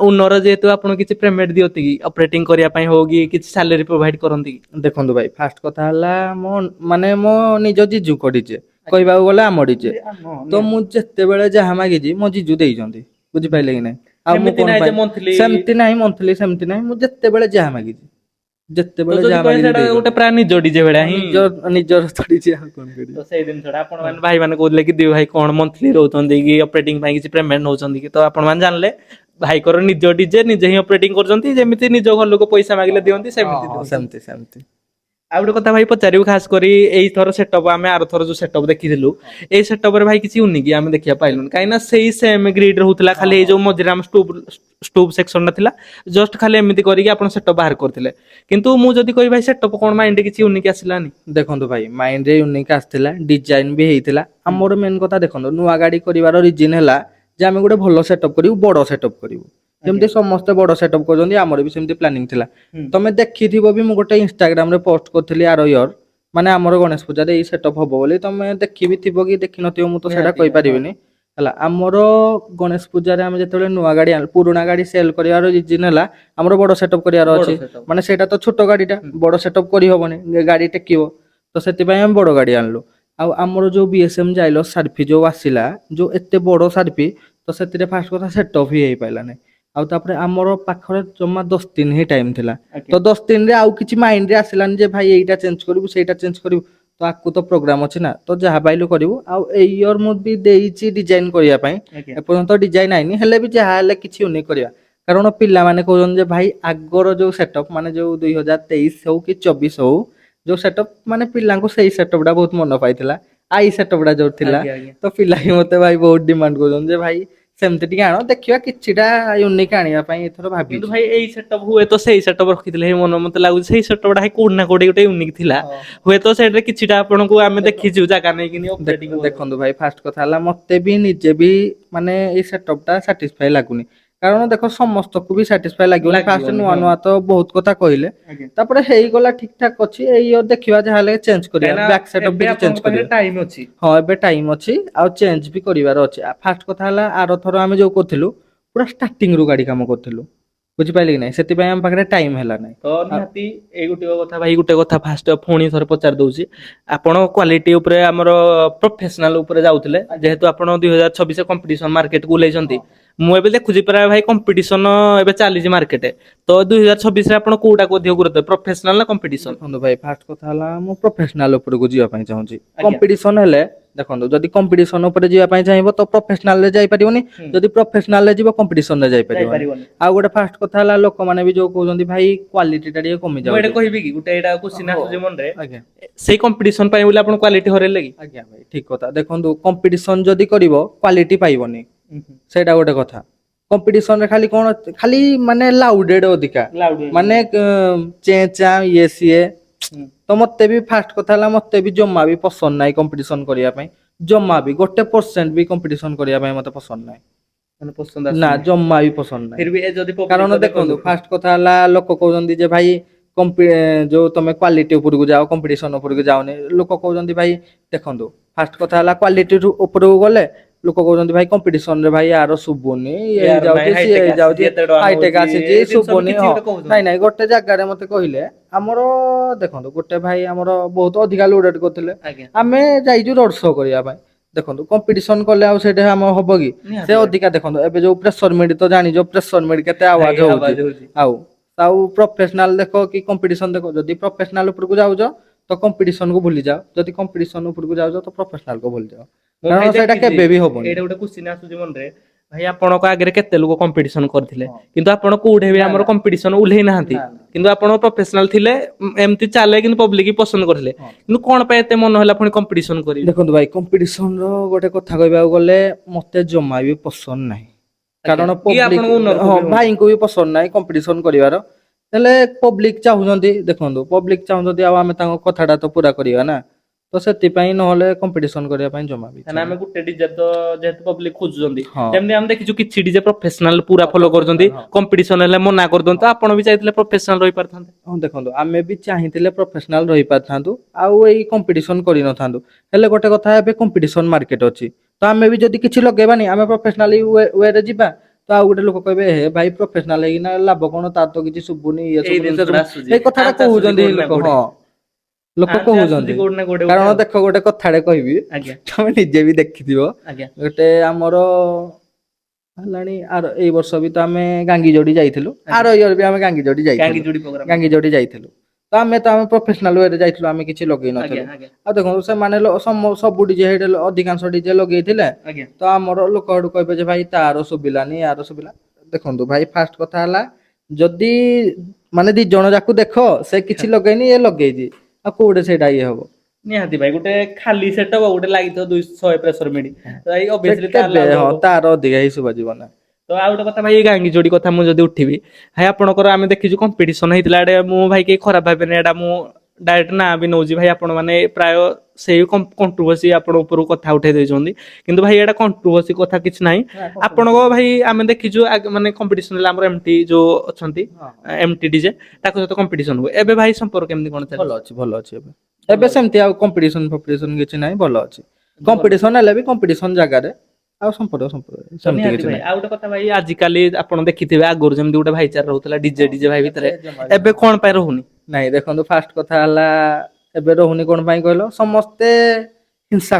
ଉନର ଯେହେତୁ ଆପଣ କିଛି ପେମେଣ୍ଟ ଦିଅନ୍ତି କି ଅପରେଟିଂ କରିବା ପାଇଁ ହଉ କି କିଛି ସାଲାରୀ ପ୍ରୋଭାଇଡ କରନ୍ତି କି? ଦେଖନ୍ତୁ ଭାଇ ଫାଷ୍ଟ କଥା ହେଲା ମୋ ନିଜ ଜିଜୁ କରିଛେ ଆଜ୍ଞା। କହିବାକୁ ଗଲେ ଆମ ଡିଜେ ହଁ ତ ନିହାତି ମୁଁ ଯେତେବେଳେ ଯାହା ମାଗିଛି ମୋ ଜିଜୁ ଦେଇଛନ୍ତି ବୁଝିପାରିଲେ କି ନାଇଁ ଆଉ ମୁଁ ସେମିତି କଣ ନାହିଁ ଯେ ପାଇଁ ମନ୍ଥଲି ସେମିତି ନାହିଁ ମନ୍ଥଲି ସେମିତି ନାହିଁ ମୁଁ ଯେତେବେଳେ ଯାହା ମାଗିଛି ତ ଯେତେବେଳେ ଯଦି ଯାହା କହିବେ ମାଗିଛି ସେଇଟା ଗୋଟେ ଦେଇଛନ୍ତି ପ୍ରାୟ ନିଜ ଡିଜେ ଭଳିଆ ହଁ ହିଁ ନିଜର ଚଢିଛି ଆଉ କଣ ତ କରିବି। ସେଇ ଜିନିଷଟା ଆପଣ ମାନେ ଭାଇ ମାନେ କହୁଥିଲେ କି ଦିବ୍ୟ ଭାଇ କଣ ମନ୍ଥଲି ରହୁଛନ୍ତି କି ଅପରେଟିଂ ପାଇଁ କିଛି ପେମେଣ୍ଟ ନଉଛନ୍ତି କି ତ ଆପଣ ମାନେ ଜାଣିଲେ ଭାଇଙ୍କର ନିଜ ଡିଜେ ନିଜେ ହିଁ ଅପରେଟିଂ କରୁଛନ୍ତି ଯେମିତି ନିଜ ଘର ଲୋକ ପଇସା ମାଗିଲେ ଦିଅନ୍ତି ହଁ ସେମିତି ହଁ ଦଉଛନ୍ତି। ସେମିତି ସେମିତି। ଆଉ ଗୋଟେ କଥା ଭାଇ ପଚାରିବୁ ଖାସ କରି ଏଇଥର ସେଟଅପ୍ ଆମେ ଆରଥର ଯୋଉ ସେଟଅପ୍ ଦେଖିଥିଲୁ ଏଇ ସେଟଅପ୍ ରେ ଭାଇ କିଛି ୟୁନିକ୍ ଆମେ ଦେଖିବା ପାଇଲୁନି କାହିଁକି ନା ସେଇ ସେମ୍ ଗ୍ରିଡ ରହୁଥିଲା ହଁ ଖାଲି ଏଇ ହଁ ଯୋଉ ମଝିରେ ଆମ ଷ୍ଟୁବ ସେକ୍ସନ ଟା ଥିଲା ଜଷ୍ଟ ଖାଲି ଏମିତି କରିକି ଆପଣ ସେଟଅପ୍ ବାହାର କରିଥିଲେ କିନ୍ତୁ ମୁଁ ଯଦି କହିବି ଭାଇ ସେଟଅପ୍ କଣ ମାଇଣ୍ଡରେ କିଛି ୟୁନିକ୍ ଆସିଲାନି? ଦେଖନ୍ତୁ ଭାଇ ମାଇଣ୍ଡରେ ୟୁନିକ୍ ଆସିଥିଲା ଡିଜାଇନ ବି ହେଇଥିଲା ଆମର ମେନ୍ କଥା ଦେଖନ୍ତୁ ନୂଆ ଗାଡି କରିବାର ରିଜିନ ହେଲା ଯେ ଆମେ ଗୋଟେ ଭଲ ସେଟଅପ୍ କରିବୁ ବଡ ସେଟଅପ୍ କରିବୁ ଆଜ୍ଞା। ଯେମିତି ସମସ୍ତେ ବଡ ସେଟଅପ୍ କରୁଛନ୍ତି ଆମର ବି ସେମିତି ପ୍ଲାନିଂ ଥିଲା ହୁଁ ତମେ ଦେଖିଥିବ ବି ମୁଁ ଗୋଟେ ଇନଷ୍ଟାଗ୍ରାମ ରେ ପୋଷ୍ଟ କରିଥିଲି ଆର ଇୟର ମାନେ ଆମର ଗଣେଶ ପୂଜାରେ ଏଇ ସେଟଅପ୍ ହବ ବୋଲି ତମେ ଦେଖିବି ଥିବ କି ଦେଖିନଥିବ ମୁଁ ତ ସେଇଟା ନିହାତି ଭାଇ ହଁ କହିପାରିବିନି ହେଲା ଆମର ଗଣେଶ ପୂଜାରେ ଆମେ ଯେତେବେଳେ ନୂଆ ଗାଡି ଆଣିଲୁ ପୁରୁଣା ଗାଡି ସେଲ୍ କରିବାର ରିଜିନ ହେଲା ଆମର ବଡ ସେଟଅପ୍ କରିବାର ବଡ ଅଛି ସେଟଅପ୍ ମାନେ ସେଇଟା ତ ଛୋଟ ଗାଡି ଟା ହୁଁ ବଡ ସେଟଅପ୍ କରିହବନି ଗାଡି ଟେକିବ ତ ସେଥିପାଇଁ ଆମେ ବଡ ଗାଡି ଆଣିଲୁ ଆଉ ଆମର ଯୋଉ BSM ଜାଇଲସ୍ ସାର୍ଫି ଯୋଉ ଆସିଲା ଯୋଉ ଏତେ ବଡ ସାର୍ଫି ତ ସେଥିରେ ଫାଷ୍ଟ କଥା ସେଟ୍ ଅଫ୍ ହିଁ ହେଇପାରିଲାନି ଆଉ ତାପରେ ଆମର ପାଖରେ ଜମା 10 ଦିନ ହିଁ ଟାଇମ ଥିଲା ଆଜ୍ଞା। ତ 10 ଦିନରେ ଆଉ କିଛି ମାଇଣ୍ଡରେ ଆସିଲାନି ଯେ ଭାଇ ଏଇଟା ଚେଞ୍ଜ କରିବୁ ସେଇଟା ଚେଞ୍ଜ କରିବୁ ତ ଆକୁ ତ ପ୍ରୋଗ୍ରାମ ଅଛି ନା ତ ଯାହା ପାଇଲୁ କରିବୁ ଆଉ ଏଇ ଇୟର ମୁଁ ବି ଦେଇଛି ଡିଜାଇନ କରିବା ପାଇଁ ଆଜ୍ଞା। ଏପର୍ଯ୍ୟନ୍ତ ଡିଜାଇନ ହେଇନି ହେଲେ ବି ଯାହା ହେଲେ କିଛି ୟୁନିକ୍ କରିବା କାରଣ ପିଲାମାନେ କହୁଛନ୍ତି ଯେ ଭାଇ ଆଗର ଯୋଉ ସେଟଅପ୍ ମାନେ ଯୋଉ 2023 ହଉ କି 24 ହଉ ଯୋଉ ସେଟଅପ୍ ମାନେ ପିଲାଙ୍କୁ ସେଇ ସେଟଅପ୍ ଟା ବହୁତ ମନ ପାଇଥିଲା ଆଇ ସେଟଅପ୍ ଟା ଯୋଉ ଥିଲା ଆଜ୍ଞା ଆଜ୍ଞା। ତ ପିଲା ହିଁ ମତେ ଭାଇ ବହୁତ ଡିମାଣ୍ଡ କରୁଛନ୍ତି ଯେ ଭାଇ ସେମିତି ଟିକେ ଆଣ ଦେଖିବା କିଛିଟା ୟୁନିକ୍ ଆଣିବା ପାଇଁ ଏଥର କିନ୍ତୁ ଭାବିଛି। ଭାଇ ଏଇ ସେଟଅପ୍ ହୁଏ ତ ସେଇ ସେଟଅପ୍ ରଖିଥିଲେ ହିଁ ମତେ ଲାଗୁଛି ସେଇ ସେଟଅପ୍ ଟା କୋଉଠି ନା କୋଉଠି ଗୋଟେ ୟୁନିକ୍ ଥିଲା ହଁ। ହୁଏତ ସେଇଟାରେ କିଛିଟା ଆପଣଙ୍କୁ ଆମେ ଦେଖ ଦେଖିଛୁ ଜାଗା ନେଇକିନି ଅପଡେଟିଂ ଦେଖନ୍ତୁ ଭାଇ ଫାଷ୍ଟ କଥା ହେଲା ମତେ ବି ନିଜେ ବି ମାନେ ଏଇ ସେଟଅପ୍ ଟା ସାଟିସ୍ଫାଇ ଲାଗୁନି କାରଣ ଦେଖ ସମସ୍ତଙ୍କୁ ବି ସାଟିସ୍ଫାଇ ଲାଗିବନି ଫାଷ୍ଟ ଲାଗିବନି ନୂଆ ହଁ। ନୂଆ ତ ବହୁତ କଥା କହିଲେ ଆଜ୍ଞା। ତାପରେ ହେଇଗଲା ଠିକ ଠାକ ଅଛି ଏଇ ଇୟର ଦେଖିବା ଯାହା ହେଲେ ଚେଞ୍ଜ କରିବା କାହିଁକିନା ବ୍ୟାକ୍ ସେଟଅପ୍ ଏବେ ଟିକେ ଚେଞ୍ଜ ଆପଣଙ୍କ ପାଖରେ କରିବା ଟାଇମ ଅଛି। ହଁ ଏବେ ଟାଇମ ଅଛି ଆଉ ଚେଞ୍ଜ ବି କରିବାର ଅଛି ଫାଷ୍ଟ କଥା ହେଲା ଆର ଥର ଆମେ ଯୋଉ କରୁଥିଲୁ ପୁରା ଷ୍ଟାର୍ଟିଂ ରୁ ଗାଡି କାମ କରୁଥିଲୁ ବୁଝିପାରିଲେ କି ନାହିଁ ସେଥିପାଇଁ ଆମ ପାଖରେ ଟାଇମ ହେଲା ନାହିଁ ତ ନିହାତି ଏଇ ଗୋଟେ କଥା ଭାଇ ଗୋଟେ କଥା ଫାଷ୍ଟ ପୁଣି ଥରେ ପଚାରି ଦଉଛି ଆପଣ କ୍ୱାଲିଟି ଉପରେ ଆମର ପ୍ରଫେସନାଲ ଉପରେ ଯାଉଥିଲେ ଯେହେତୁ ଆପଣ 2026 କମ୍ପିଟିସନ ମାର୍କେଟକୁ ଓହ୍ଲେଇଛନ୍ତି ମୁଁ ଏବେ ଦେଖୁଛି ପ୍ରାୟ ଭାଇ କମ୍ପିଟିସନ ଏବେ ଚାଲିଛି ମାର୍କେଟ ତ 2026 ରେ ଆପଣ କୋଉଟାକୁ ଅଧିକ ଗୁରୁତ୍ୱ ପ୍ରଫେସନାଲ ନା କମ୍ପିଟିସନ? ଦେଖନ୍ତୁ ଭାଇ ଫାଷ୍ଟ କଥା ହେଲା ମୁଁ ପ୍ରଫେସନାଲ ଉପରକୁ ଯିବା ପାଇଁ ଚାହୁଁଛି ଆଜ୍ଞା। କମ୍ପିଟିସନ ହେଲେ ଦେଖନ୍ତୁ ଯଦି କମ୍ପିଟିସନ ଉପରେ ଯିବା ପାଇଁ ଚାହିଁବ ତ ପ୍ରଫେସନାଲ ରେ ଯାଇପାରିବନି ହୁଁ। ଯଦି ପ୍ରଫେସନାଲ ରେ ଯିବ କମ୍ପିଟିସନ ରେ ଯାଇପାରିବନି ଯାଇପାରିବନି। ଆଉ ଗୋଟେ ଫାଷ୍ଟ କଥା ହେଲା ଲୋକମାନେ ବି ଯୋଉ କହୁଛନ୍ତି ଭାଇ କ୍ୱାଲିଟି ଟା ଟିକେ କମି ମୁଁ ଏଇଟା ଯାଉଛି କହିବି କି ଗୋଟେ ଏଇଟା କ୍ୱେଶ୍ଚିନ୍ ହଉ ଆସୁଛି ମନରେ ଆଜ୍ଞା ସେଇ କମ୍ପିଟିସନ ପାଇଁ ବୋଲି ଆପଣ କ୍ୱାଲିଟି ହରେଇଲେ କି? ଆଜ୍ଞା ଭାଇ ଠିକ କଥା ଦେଖନ୍ତୁ କମ୍ପିଟିସନ ଯଦି କରିବ କ୍ୱାଲିଟି ପାଇବନି ସେଇଟା ଗୋଟେ କଥା କମ୍ପିଟିସନ ରେ ଖାଲି କଣ ଖାଲି ମାନେ ଲାଉଡେଡ ଅଧିକା ଲାଉଡ ମାନେ ହେଇଯିବ। ଚେଁ ଚାଁ ଇଏ ସିଏ ହୁଁ। ତ ମତେ ବି ଫାଷ୍ଟ କଥା ହେଲା ମତେ ବି ଜମା ବି ପସନ୍ଦ ନାହିଁ କମ୍ପିଟିସନ କରିବା ପାଇଁ ଜମା ବି 1% ବି କମ୍ପିଟିସନ କରିବା ପାଇଁ ମତେ ପସନ୍ଦ ନାହିଁ ମାନେ ପସନ୍ଦ ନା ଆସୁନି। ଜମା ବି ପସନ୍ଦ ନାହିଁ ଫିର ବି ଏ ଯଦି ପବ୍ଲିକ କାରଣ ଦେଖନ୍ତୁ ଫାଷ୍ଟ କଥା ହେଲା ଲୋକ କହୁଛନ୍ତି ଯେ ଭାଇ ଯୋଉ ତମେ କ୍ୱାଲିଟି ଉପରକୁ ଯାଅ କମ୍ପିଟିସନ ଉପରକୁ ଯାଉନି ଲୋକ କହୁଛନ୍ତି ଭାଇ ଦେଖନ୍ତୁ ଫାଷ୍ଟ କଥା ହେଲା କ୍ୱାଲିଟି ଉପରକୁ ଗଲେ ଲୋକ କହୁଛନ୍ତି ଭାଇ କମ୍ପିଟିସନ ରେ ଭାଇ ୟାର ଶୁଭୁନି ଇଏ ୟାର ନାଇଁ ହେଇଯାଉଛି ସିଏ ହାଇଟେକ୍ ଆସିଛି ହେଇଯାଉଛି ଏତେ ଟଙ୍କା ହାଇଟେକ୍ ନଉଛି ଆସିଛି ଏଇ ଜିନିଷ ବି ଶୁଭୁନି କିଛି ହଁ ଗୋଟେ କହୁଛନ୍ତି। ନାଇଁ ନାଇଁ ଗୋଟେ ଜାଗାରେ ମତେ କହିଲେ ଆମର ଦେଖନ୍ତୁ ଗୋଟେ ଭାଇ ଆମର ବହୁତ ଅଧିକା ଲୋଡେଡ କରୁଥିଲେ ଆଜ୍ଞା ଆମେ ଯାଇଛୁ ରୋଡ ଶୋ କରିବା ପାଇଁ ଦେଖନ୍ତୁ କମ୍ପିଟିସନ କଲେ ଆଉ ସେଇଟା ଆମ ହବ କି ସେ ନିହାତି ଭାଇ ଅଧିକା ଦେଖନ୍ତୁ ଏବେ ଯୋଉ ପ୍ରେସର ମିଟ୍ ତ ଜାଣିଛ ପ୍ରେସର ମିଟ୍ କେତେ ଆୱାଜ ଆଜ୍ଞା ହଉଛି ଆବାଜ ହଉଛି। ଆଉ ଆଉ ପ୍ରଫେସନାଲ ଦେଖ କି କମ୍ପିଟିସନ ଦେଖ ଯଦି ପ୍ରଫେସନାଲ ଉପରକୁ ଯାଉଛ ତ କମ୍ପିଟିସନ କୁ ଭୁଲିଯାଅ ଯଦି କମ୍ପିଟିସନ ଉପରକୁ ଯାଉଛ ତ ପ୍ରଫେସନାଲ କୁ ଭୁଲିଯାଅ ମୁଁ କାରଣ ଭାଇ ସେଇଟା ଦେଖିଛି କେବେ ବି ହବନି ଏଇଟା ଗୋଟେ କ୍ୱେଶ୍ଚିନ୍ ଆସୁଛି ମନରେ ଭାଇ ଆପଣଙ୍କ ଆଗରେ କେତେ ଲୋକ କମ୍ପିଟିସନ କରିଥିଲେ ହଁ କିନ୍ତୁ ଆପଣ କୋଉଠି ବି ନା ଆମର ନା କମ୍ପିଟିସନ ଓହ୍ଲେଇ ନାହାନ୍ତି ନା ନା କିନ୍ତୁ ଆପଣ ପ୍ରଫେସନାଲ ଥିଲେ ଏମିତି ଚାଲେ କିନ୍ତୁ ପବ୍ଲିକ ପସନ୍ଦ କରିଥିଲେ ହଁ କିନ୍ତୁ କଣ ପାଇଁ ଏତେ ମନ ହେଲା ପୁଣି କମ୍ପିଟିସନ କରିବି? ଦେଖନ୍ତୁ ଭାଇ କମ୍ପିଟିସନ ର ଗୋଟେ କଥା କହିବାକୁ ଗଲେ ମତେ ଜମା ବି ପସନ୍ଦ ନାହିଁ ଆଜ୍ଞା କାରଣ କି ଆପଣଙ୍କ ପବ୍ଲିକ ଓନରକୁ ହଁ ବି ହୁଅନ୍ତୁ ଭାଇଙ୍କୁ ବି ପସନ୍ଦ ନାହିଁ କମ୍ପିଟିସନ କରିବାର ହେଲେ ପବ୍ଲିକ ଚାହୁଁଛନ୍ତି ଦେଖନ୍ତୁ ପବ୍ଲିକ ଚାହୁଁଛନ୍ତି ଆଉ ଆମେ ତାଙ୍କ କଥାଟା ତ ପୁରା କରିବା ନା ତ ସେଥିପାଇଁ ନହେଲେ କମ୍ପିଟିସନ କରିବା ପାଇଁ ଜମା ବି ଇଚ୍ଛା କାହିଁକିନା ଆମେ ନାହିଁ ଗୋଟେ ଡିଜେ ତ ଯେହେତୁ ପବ୍ଲିକ ଖୋଜୁଛନ୍ତି ହଁ ଯେମିତି ଆମେ ଦେଖିଛୁ କିଛି ଡିଜେ ପ୍ରଫେସନାଲ ପୁରା ହଁ ଫଲୋ କରୁଛନ୍ତି ପ୍ରଫେସନାଲ ହଁ କମ୍ପିଟିସନ ହେଲେ ମନା କରୁଛନ୍ତି ହଁ ତ ଆପଣ ବି ଚାଇଥିଲେ ପ୍ରଫେସନାଲ ରହିପାରିଥାନ୍ତେ। ହଁ ଦେଖନ୍ତୁ ଆମେ ବି ଚାହିଁଥିଲେ ପ୍ରଫେସନାଲ ରହିପାରିଥାନ୍ତୁ ଆଉ ଏଇ କମ୍ପିଟିସନ କରିନଥାନ୍ତୁ ହେଲେ ଗୋଟେ କଥା ଏବେ କମ୍ପିଟିସନ ମାର୍କେଟ ଅଛି ତ ଆମେ ବି ଯଦି କିଛି ଲଗେଇବାନି ଆମେ ପ୍ରଫେସନାଲି ୱେରେ ଯିବା ତ ଆଉ ଗୋଟେ ଲୋକ କହିବେ ହେ ଭାଇ ପ୍ରଫେସନାଲ ହେଇକିନା ଲାଭ କଣ ତାର ତ କିଛି ଶୁଭୁନି ଇଏ ଏଇ ଶୁଭୁନି ସେ ଜିନିଷଟା ଶୁଭୁନି ଆସୁଛି ଏଇ କଥାଟା ଆଞ୍ଚ ଆସୁଛି କହୁଛନ୍ତି କୋଉଠି ନା ଲୋକ କୋଉଠି ହଁ ଲୋକ ଆଞ୍ଚ ଆସୁଛି କହୁଛନ୍ତି କୋଉଠି ନା କୋଉଠି ଗୋଟେ କାରଣ ଆଉ ଦେଖ ଗୋଟେ କଥାଟେ କହିବି ଆଜ୍ଞା ତମେ ନିଜେ ବି ଦେଖିଥିବ ଆଜ୍ଞା ଗୋଟେ ଆମର ହେଲାଣି ଆର ଏଇ ବର୍ଷ ବି ତ ଆମେ ଗାଙ୍ଗି ଯୋଡି ଯାଇଥିଲୁ ଆଜ୍ଞା ଆର ଇୟର ବି ଆମେ ଗାଙ୍ଗି ଯୋଡି ଗାଙ୍ଗି ଯାଇଥିଲୁ ଯୋଡି ପ୍ରୋଗ୍ରାମ ଗାଙ୍ଗି ଆଜ୍ଞା ଯୋଡି ଯାଇଥିଲୁ ତ ଆମେ ପ୍ରଫେସନାଲ ୱେରେ ଯାଇଥିଲୁ ଆମେ କିଛି ଲଗେଇ ଆଜ୍ଞା ନଥିଲୁ ଆଜ୍ଞା ଆଉ ଦେଖନ୍ତୁ ସେମାନେ ସବୁ ଡିଜେ ହେଇଟେ ଅଧିକାଂଶ ଡିଜେ ଲଗେଇଥିଲେ ଆଜ୍ଞା ତ ଆମର ଲୋକ ଆଡୁ କହିବେ ଯେ ଭାଇ ତାର ଶୁଭିଲାନି ୟାର ଶୁଭିଲା ଦେଖନ୍ତୁ ଭାଇ ଫାଷ୍ଟ କଥା ହେଲା ଯଦି ମାନେ ଦି ଜଣ ଯାକୁ ଦେଖ ସେ କିଛି ଲଗେଇନି ଇଏ ଲଗେଇଛି ଆଉ କୋଉଠି ସେଇଟା ଇଏ ହବ ନିହାତି ଭାଇ ଗୋଟେ ଖାଲି ସେଟ ହବ ଗୋଟେ ଲାଗିଥିବ 200 ପ୍ରେସର ମିଡି ତ ଏଇ ସେ ଅଭିୟସଲି ତାର କେବେ ଲାଉଡ ହଁ ହବ ତାର ଅଧିକା ହିଁ ଶୁଭାଯିବ ନା ତ ଆଉ ଗୋଟେ କଥା ଭାଇ ଗାଙ୍ଗି ଯୋଡି କଥା ମୁଁ ଯଦି ଉଠିବି ଭାଇ ଆପଣଙ୍କର ଆମେ ଦେଖିଛୁ କମ୍ପିଟିସନ ହେଇଥିଲା ଏଆଡେ ମୁଁ ଭାଇ କେହି ଖରାପ ଭାବିନି ଏଇଟା ମୁଁ ଡାଇରେକ୍ଟ ନାଁ ବି ନଉଛି ଭାଇ ଆପଣ ମାନେ ପ୍ରାୟ ସେଇ କଣ୍ଟ୍ରୋଭର୍ସି ଆପଣ ଉପରକୁ କଥା ଉଠେଇ ଦେଇଛନ୍ତି କିନ୍ତୁ ଭାଇ ଏଇଟା କଣ୍ଟ୍ରୋଭର୍ସି କଥା କିଛି ନାହିଁ ଆପଣଙ୍କ ଭାଇ ଆମେ ଦେଖିଛୁ ମାନେ କମ୍ପିଟିସନ ହେଲା ଆମର ଏମଟି ଯୋଉ ଅଛନ୍ତି ହଁ ହଁ ଏମଟି ଡିଜେ ତାଙ୍କ ସହିତ କମ୍ପିଟିସନ ହୁଏ ଏବେ ଭାଇ ସମ୍ପର୍କ କେମିତି କଣ ଚାଲିଛି? ଭଲ ଅଛି ଏବେ ଭଲ ଏବେ ଅଛି ସେମିତି ଆଉ କମ୍ପିଟିସନ ଫମ୍ପିଟିସନ କିଛି ନାହିଁ ଭଲ ଅଛି ଏବେ ଭଲ ଅଛି। କମ୍ପିଟିସନ ହେଲେ ବି କମ୍ପିଟିସନ ଜାଗାରେ ଆଉ ସମ୍ପର୍କ ତ ସେମିତି ନିହାତି କିଛି ଭାଇ ନାହିଁ ଆଉ ଗୋଟେ କଥା ଭାଇ ଆଜିକାଲି ଆପଣ ଦେଖିଥିବେ ଆଗରୁ ଯେମିତି ଗୋଟେ ଭାଇଚାରା ରହୁଥିଲା ଡିଜେ ହଁ ଡିଜେ ଭାଇ ଭିତରେ ଜମା ବି ଏବେ ନାହିଁ। କଣ ପାଇଁ ରହୁନି? ନାଇଁ ଦେଖନ୍ତୁ ଫାଷ୍ଟ କଥା ହେଲା ଏବେ ରହୁନି କଣ ପାଇଁ କହିଲ ସମସ୍ତେ ହିଂସା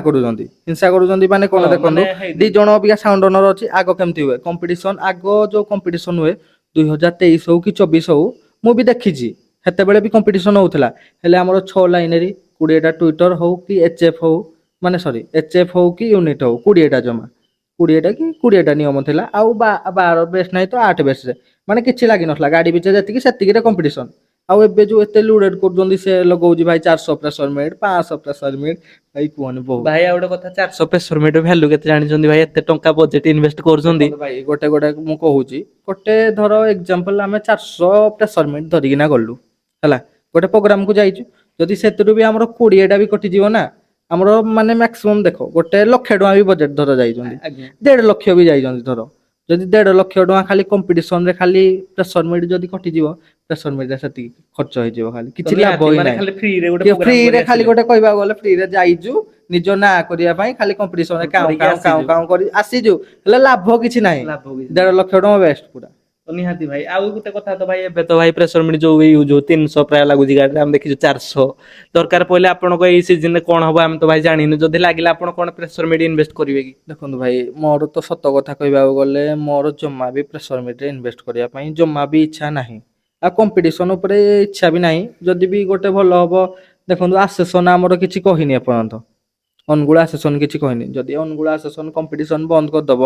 କରୁଛନ୍ତି ମାନେ କଣ ହଁ, ଦେଖନ୍ତୁ, ମାନେ ହେଇ- 2 ଜଣ ଅବିକା ସାଉଣ୍ଡ ଓନର ଅଛି। ଆଗ କେମିତି ହୁଏ କମ୍ପିଟିସନ, ଆଗ ଯୋଉ କମ୍ପିଟିସନ ହୁଏ 2023 ହଉ କି 24 ହଉ, ମୁଁ ବି ଦେଖିଛି ସେତେବେଳେ ବି କମ୍ପିଟିସନ ହଉଥିଲା। ହେଲେ ଆମର 6 ଲାଇନେରୀ 20ଟା ଟ୍ୱିଟର ହଉ କି ଏଚଏଫ ହଉ, ମାନେ ସରି ଏଚଏଫ ହଉ କି ୟୁନିଟ ହଉ, 20ଟା ଜମା 20ଟା କି 20ଟା ନିୟମ ଥିଲା। ଆଉ 12 ବେଷ୍ଟ ନାହିଁ ତ 8 ବେଷ୍ଟରେ, ମାନେ କିଛି ଲାଗିନଥିଲା। ଗାଡି ଭିତରେ ଯେତିକି ସେତିକିରେ କମ୍ପିଟିସନ। ଆଉ ଏବେ ଯୋଉ ଏତେ ଲୁଡେଡ୍ କରୁଛନ୍ତି, ସେ ଲଗଉଛି ଭାଇ 400 ପ୍ରେସର ମିନିଟ୍, 500 ପ୍ରେସର ମିନିଟ୍, ଭାଇ କୁହନି ବହୁତ। ଭାଇ ଆଉ ଗୋଟେ କଥା, 400 ପ୍ରେସର ମିଟର ଭ୍ୟାଲୁ କେତେ ଜାଣିଛନ୍ତି ଭାଇ? ଏତେ ଟଙ୍କା ବଜେଟ ଇନଭେଷ୍ଟ କରୁଛନ୍ତି। ଦେଖନ୍ତୁ ଭାଇ, ଗୋଟେ ମୁଁ କହୁଛି, ଗୋଟେ ଧର ଏକ୍ସାମ୍ପଲ ଆମେ 400 ପ୍ରେସର ମିନିଟ୍ ଧରିକିନା ଗଲୁ ହେଲା, ଗୋଟେ ପ୍ରୋଗ୍ରାମକୁ ଯାଇଛୁ। ଯଦି ସେଥିରୁ ବି ଆମର 20ଟା ବି କଟିଯିବ ନା, ଆମର ମାନେ ମ୍ୟାକ୍ସିମମ୍ ଦେଖ, ଗୋଟେ 1,00,000 ଟଙ୍କା ବି ବଜେଟ ଧର ଯାଇଛନ୍ତି, ଆଜ୍ଞା 1.5 ଲକ୍ଷ ବି ଯାଇଛନ୍ତି ଧର। ଯଦି 1.5 ଲକ୍ଷ ଟଙ୍କା ଖାଲି କମ୍ପିଟିସନରେ ଖାଲି ପ୍ରେସର ମିନିଟ୍ ଯଦି କଟିଯିବ, ପ୍ରେସର ମିନିଟ୍ ସେତିକି ଖର୍ଚ୍ଚ ହେଇଯିବ, ଖାଲି ତ କିଛି ଲାଭ ନିହାତି ହିଁ ମାନେ ନାହିଁ। ଖାଲି ଫ୍ରିରେ ଗୋଟେ ପ୍ରୋଗ୍ରାମ ଫ୍ରିରେ କରି ଖାଲି ଆସିଲେ ଗୋଟେ କହିବାକୁ ଗଲେ ଫ୍ରିରେ ଯାଇଛୁ ନିଜ ନାଁ କରିବା ପାଇଁ, ଖାଲି କମ୍ପିଟିସନରେ କାଉଁ କରିକି କାଉଁ କାଉଁ ଆସିଛୁ। କାଉଁ କରି ଆସିଛୁ, ହେଲେ ଲାଭ କିଛି ନାହିଁ। ଲାଭ କିଛି ନାହିଁ। 1.5 ଲକ୍ଷ ଟଙ୍କା ୱେଷ୍ଟ ପୁରା। ତ ନିହାତି ଭାଇ, ଆଉ ଗୋଟେ କଥା ତ ଭାଇ, ଏବେ ତ ଭାଇ ପ୍ରେସର ମିଟ୍ ଯୋଉ ୟୁଜ ହଉ 300 ପ୍ରାୟ ଲାଗୁଛି ଗାଡିରେ, ଆମେ ଦେଖିଛୁ 400। ଦରକାର ପଇଲେ ଆପଣଙ୍କ ଏଇ ସିଜନରେ କଣ ହବ ଆମେ ତ ଭାଇ ଜାଣିନୁ, ଯଦି ଲାଗିଲା ଆପଣ କଣ ପ୍ରେସର ମିଟ୍ ଇନଭେଷ୍ଟ କରିବେ କି? ଦେଖନ୍ତୁ ଭାଇ, ମୋର ତ ସତ କଥା କହିବାକୁ ଗଲେ, ମୋର ଜମା ବି ପ୍ରେସର ମିଟରେ ଇନଭେଷ୍ଟ କରିବା ପାଇଁ ଜମା ବି ଇଚ୍ଛା ନାହିଁ। ଆଉ କମ୍ପିଟିସନ ଉପରେ ଇଚ୍ଛା ବି ନାହିଁ। ଯଦି ବି ଗୋଟେ ଭଲ ହବ, ଦେଖନ୍ତୁ ଆସେସନ ଆମର କିଛି କହିନି ଏପର୍ଯ୍ୟନ୍ତ, ଅନୁଗୁଳ ଆସେସନ କିଛି କହିନି। ଯଦି ଅନୁଗୁଳ ଆସେସନ କମ୍ପିଟିସନ ବନ୍ଦ କରିଦବ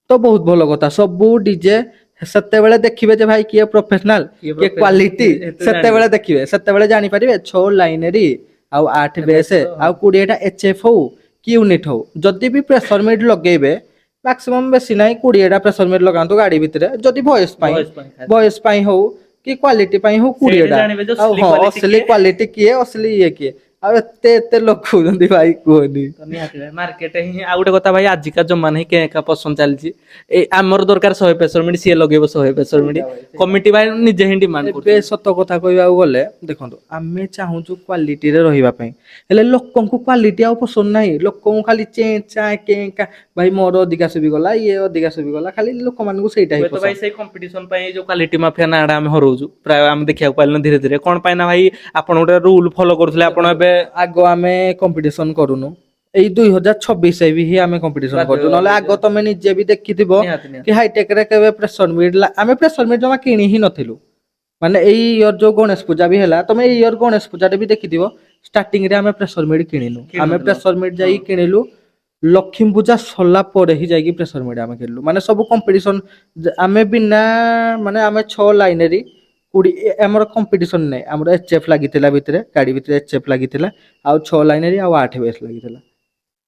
ତ ବହୁତ ଭଲ କଥା। ସବୁ ଡିଜେ ସେତେବେଳେ ଦେଖିବେ ଯେ ଭାଇ କିଏ ପ୍ରଫେସନାଲ କିଏ କ୍ୱାଲିଟି, ଏତେ ଜାଣିବେ। ସେତେବେଳେ ଦେଖିବେ, ସେତେବେଳେ ଜାଣିପାରିବେ। 6 ଲାଇନେରୀ ଆଉ 8 ଏବେ ବେସ୍ ତ ଆଉ 20ଟା ଏଚଏଫ ହଉ କି ୟୁନିଟ ହଉ, ଯଦି ବି ପ୍ରେସର ମିଟ୍ ଲଗେଇବେ, ମାକ୍ସିମମ୍ ବେଶୀ ନାହିଁ 20ଟା ପ୍ରେସର ମିଟ୍ ଲଗାନ୍ତୁ ଗାଡି ଭିତରେ। ଯଦି ଭଏସ ପାଇଁ ହଉ କି କ୍ୱାଲିଟି ପାଇଁ ହଉ ସେଇଠି 20ଟା। ଜାଣିବେ ଯେ ଆଉ ଅସଲି ହଁ, କ୍ୱାଲିଟି ଅସଲି କିଏ। କ୍ୱାଲିଟି କିଏ, ଅସଲି ଇଏ କିଏ। ଆଉ ଏତେ ଲଗଉଛନ୍ତି ଭାଇ କୁହନି। ତ ନିହାତି ଭାଇ, ମାର୍କେଟ ହିଁ ଆଉ ଗୋଟେ କଥା ଭାଇ, ଆଜିକା ଜମାନା ହିଁ କେଁ କାଁ ପସନ୍ଦ ଚାଲିଛି। ଏଇ ଆମର ଦରକାର 100 ପ୍ରେସର ମିଟ୍, ସିଏ ଲଗେଇବ 100 ପ୍ରେସର ମିଟ୍। ସେଇଟା ଭାଇ, ସେଇଟା। କମିଟି ଭାଇ ନିଜେ ହିଁ ଡିମାଣ୍ଡ ଏବେ କରୁଛନ୍ତି। ସତ କଥା କହିବାକୁ ଗଲେ, ଦେଖନ୍ତୁ ଆମେ ଚାହୁଁଛୁ କ୍ୱାଲିଟିରେ ରହିବା ପାଇଁ, ହେଲେ ଲୋକଙ୍କୁ କ୍ୱାଲିଟି ଆଉ ପସନ୍ଦ ନାହିଁ। ଲୋକଙ୍କୁ ଖାଲି ଚେଁ ଚାଁ କେଁ କାଁ, ଭାଇ ମୋର ଅଧିକା ଶୁଭିଗଲା, ଇଏ ଅଧିକା ଶୁଭିଗଲା, ଖାଲି ଲୋକମାନଙ୍କୁ ସେଇଟା ହିଁ ହୁଏତ ଭାଇ ପସନ୍ଦ। ସେଇ କମ୍ପିଟିସନ ପାଇଁ ଯୋଉ କ୍ୱାଲିଟି ମାଫିଆ ନାଁ ଟା ଆମେ ହରଉଛୁ, ପ୍ରାୟ ଆମେ ଦେଖିବାକୁ ପାଇଲୁ ଧୀରେ ଧୀରେ। କଣ ପାଇଁ ନା ଭାଇ, ଆପଣ ଗୋଟେ ରୁଲ ଫଲୋ କରୁଥିଲେ, ଆପଣ ଦେଖନ୍ତୁ, ଏବେ ଆଗ ଆମେ କମ୍ପିଟିସନ କରୁନୁ, ଏଇ 2026 ବି ହିଁ ଆମେ କମ୍ପିଟିସନ ବାଧ୍ୟ କରୁଛୁ। ନହେଲେ ଆଗ ତମେ ନିଜେ ବି ଦେଖିଥିବ ନିହାତି କି ନିହାତି ହାଇଟେକରେ କେବେ ପ୍ରେସର ମିଟ୍, ଆମେ ପ୍ରେସର ମିଟ୍ ଜମା କିଣି ହିଁ ନଥିଲୁ। ମାନେ ଏଇ ଇୟର ଯୋଉ ଗଣେଶ ପୂଜା ବି ହେଲା, ତମେ ଏଇ ଇୟର ଗଣେଶ ପୂଜାରେ ବି ଦେଖିଥିବ, ଷ୍ଟାର୍ଟିଂ ରେ ଆମେ ପ୍ରେସର ମିଟ୍ କିଣିନୁ। ଆମେ କିଣୁଥିଲ। ପ୍ରେସର ମିଟ୍ ହଁ ଯାଇକି କିଣିଲୁ ଲକ୍ଷ୍ମୀ ପୂଜା ସରିଲା ପରେ ହିଁ ଯାଇକି ପ୍ରେସର ମିଟ୍ ଆମେ କିଣିଲୁ। ମାନେ ସବୁ କମ୍ପିଟିସନ ଆମେ ବିନା, ମାନେ ଆମେ 6 ଲାଇନେରୀ 20, ଆମର କମ୍ପିଟିସନ ନାହିଁ। ଆମର ଏଚଏଫ ଲାଗିଥିଲା ଭିତରେ, ଗାଡି ଭିତରେ ଏଚଏଫ ଲାଗିଥିଲା, ଆଉ 6 ଲାଇନେରୀ ଆଉ 8 ବେସ୍ ଲାଗିଥିଲା।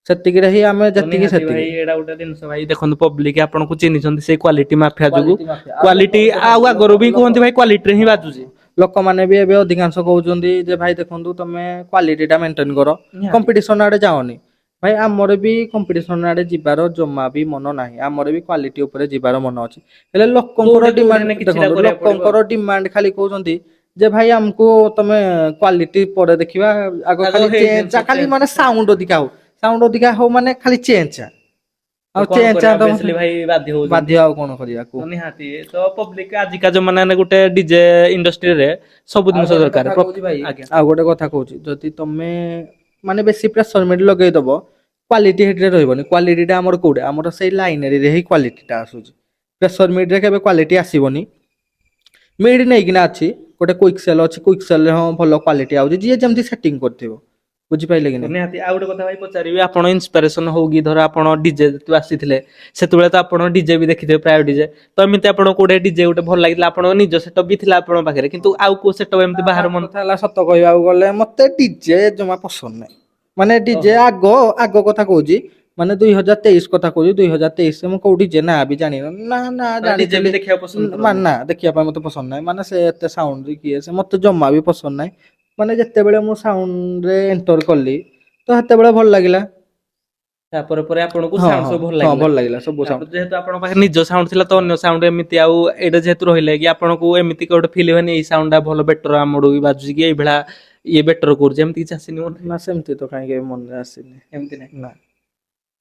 ସେତିକିରେ ହିଁ ଆମେ ତ ଯେତିକି ନିହାତି ଭାଇ, ସେତିକି। ଏଇଟା ଗୋଟେ ଜିନିଷ ଭାଇ, ଦେଖନ୍ତୁ ପବ୍ଲିକ ଆପଣଙ୍କୁ ଚିହ୍ନିଛନ୍ତି ସେଇ କ୍ୱାଲିଟି ମାଫିଆ ଯୋଗୁ। Quality mafia. ଆଉ କ୍ୱାଲିଟି ଆଉ ଆଗରୁ ବି କୁହନ୍ତି ଭାଇ, କ୍ୱାଲିଟିରେ ହିଁ ବାଜୁଛି। ଲୋକମାନେ ବି ଏବେ ଅଧିକାଂଶ କହୁଛନ୍ତି ଯେ ଭାଇ ଦେଖନ୍ତୁ ତମେ କ୍ୱାଲିଟି ଟା ମେଣ୍ଟେନ କର, ନିହାତି କମ୍ପିଟିସନ ଆଡେ ଯାଅନି। ଭାଇ ଆମର ବି କମ୍ପିଟିସନ ଆଡେ ଯିବାର ଜମା ବି ମନ ନାହିଁ। ଆମର ବି କ୍ୱାଲିଟି ଉପରେ ଯିବାର ମନ ଅଛି। ହେଲେ ଲୋକଙ୍କର କୋଉଠି କୋଉଠି ଡିମାଣ୍ଡ ନା କିଛିଟା ଦେଖନ୍ତୁ, କରିବାକୁ ପଡିବ ଲୋକଙ୍କର ଡିମାଣ୍ଡ ଖାଲି କହୁଛନ୍ତି ଯେ ଭାଇ ଆମକୁ ତମେ କ୍ୱାଲିଟି ପରେ ଦେଖିବା, ଆଗ ଖାଲି ହେଇ ଚେଁ ଜିନିଷ ଚାଁ, ଖାଲି ମାନେ ସାଉଣ୍ଡ ଅଧିକା ହଉ, ସାଉଣ୍ଡ ଅଧିକା ହଉ, ମାନେ ଖାଲି ଚେଁ ଚାଁ। ତ ଆଉ କଣ ଚେଁ ଚାଁ କରିବା, ତ ମତେ ଅବଶ୍ୟ ଭାଇ ବାଧ୍ୟ ହଉଛନ୍ତି। ବାଧ୍ୟ, ଆଉ କଣ କରିବା କୁହ। ତ ନିହାତି, ତ ପବ୍ଲିକ ଆଜିକା ଜମାନାରେ ଗୋଟେ ଡିଜେ ଇଣ୍ଡଷ୍ଟ୍ରିରେ ସବୁ ଆଉ ଜିନିଷ ଗୋଟେ ଦରକାର। କଥା କହୁଛି ଭାଇ, ଆଜ୍ଞା ଆଉ ଗୋଟେ କଥା କହୁଛି, ଯଦି ତମେ ମାନେ ବେଶୀ ପ୍ରେସର ମିଟ୍ ଲଗେଇଦବ, କ୍ୱାଲିଟି ହେଠିରେ ରହିବନି। କ୍ୱାଲିଟି ଟା ଆମର କୋଉଠି, ଆମର ସେଇ ଲାଇନେରୀରେ ହିଁ କ୍ୱାଲିଟି ଟା ଆସୁଛି। ପ୍ରେସର ମିଟ୍ ରେ କେବେ କ୍ୱାଲିଟି ଆସିବନି। ମିଡ୍ ନେଇକିନା ଅଛି, ଗୋଟେ କୁଇକ୍ ସେଲ୍ ଅଛି, କୁଇକ୍ ସେଲ୍ ରେ ହଁ ଭଲ କ୍ୱାଲିଟି ଆଉଛି, ଯିଏ ଯେମିତି ସେଟିଂ କରିଥିବ। ବୁଝିପାରିଲେ କି ତ ନାଇଁ? ନିହାତି, ଆଉ ଗୋଟେ କଥା ଭାଇ ପଚାରିବି, ଆପଣ ଇନ୍ସପାରେସନ ହଉ କି, ଧର ଆପଣ ଡିଜେ ଯେତେବେଳେ ଆସିଥିଲେ, ସେତେବେଳେ ତ ଆପଣ ଡିଜେ ବି ଦେଖିଥିବେ ପ୍ରାୟ ଡିଜେ, ତ ଏମିତି ଆପଣ କୋଉଟେ ଡିଜେ ଗୋଟେ ଭଲ ଲାଗିଥିଲା, ଆପଣଙ୍କ ନିଜ ସେଟଅପ୍ ବି ଥିଲା ଆପଣଙ୍କ ପାଖରେ, କିନ୍ତୁ ଆଉ କୋଉ ସେଟଅପ୍ ଏମିତି ବାହାର ଫାଷ୍ଟ କଥା ହେଲା, ସତ କହିବାକୁ ଗଲେ ମତେ ଡିଜେ ଜମା ପସନ୍ଦ ନାହିଁ। ମାନେ ଡିଜେ ଓହୋ ଆଗ ଆଗ କଥା କହୁଛି, ମାନେ 2023 କଥା କହୁଛି, 2023 ମୁଁ କୋଉ ଡିଜେ ନାଁ ବି ଜାଣିନ ନା ମାନେ ଡିଜେ ବି ଜାଣିଥିଲି, ଦେଖିବାକୁ ପସନ୍ଦ ମାନେ କରନ୍ତି। ନା ଦେଖିବା ପାଇଁ ମତେ ପସନ୍ଦ ନାହିଁ। ମାନେ ସେ ଏତେ ସାଉଣ୍ଡ କିଏ, ସେ ମତେ ଜମା ବି ପସନ୍ଦ ନାହିଁ। ମାନେ ଯେତେବେଳେ ମୁଁ ସାଉଣ୍ଡ ରେ ଏଣ୍ଟର କଲି ତ ସେତେବେଳେ ଭଲ ଲାଗିଲା। ତାପରେ ପରେ ଆପଣଙ୍କୁ ହଁ ସାଉଣ୍ଡ ହଁ ସବୁ ଭଲ ହଁ ଲାଗିଲା। ସବୁ ସାଉଣ୍ଡ। ତାପରେ ଯେହେତୁ ଆପଣଙ୍କ ପାଖରେ ନିଜ ସାଉଣ୍ଡ ଥିଲା, ତ ଅନ୍ୟ ସାଉଣ୍ଡ ଏମିତି ଆଉ ଏଇଟା ଯେହେତୁ ରହିଲା କି ଆପଣଙ୍କୁ ଏମିତି ଗୋଟେ ଫିଲ୍ ହୁଏନି ଏଇ ସାଉଣ୍ଡ ଟା ଭଲ ବେଟର ଆମଠୁ ବି ବାଜୁଛି କି ଏଇଭଳିଆ ଇଏ ବେଟର କରୁଛି, ଏମିତି କିଛି ଆସିନି ମନରେ? ନା ସେମିତି ତ କାହିଁକି ମନରେ ଆସିନି। ଏମିତି ନାହିଁ। ନା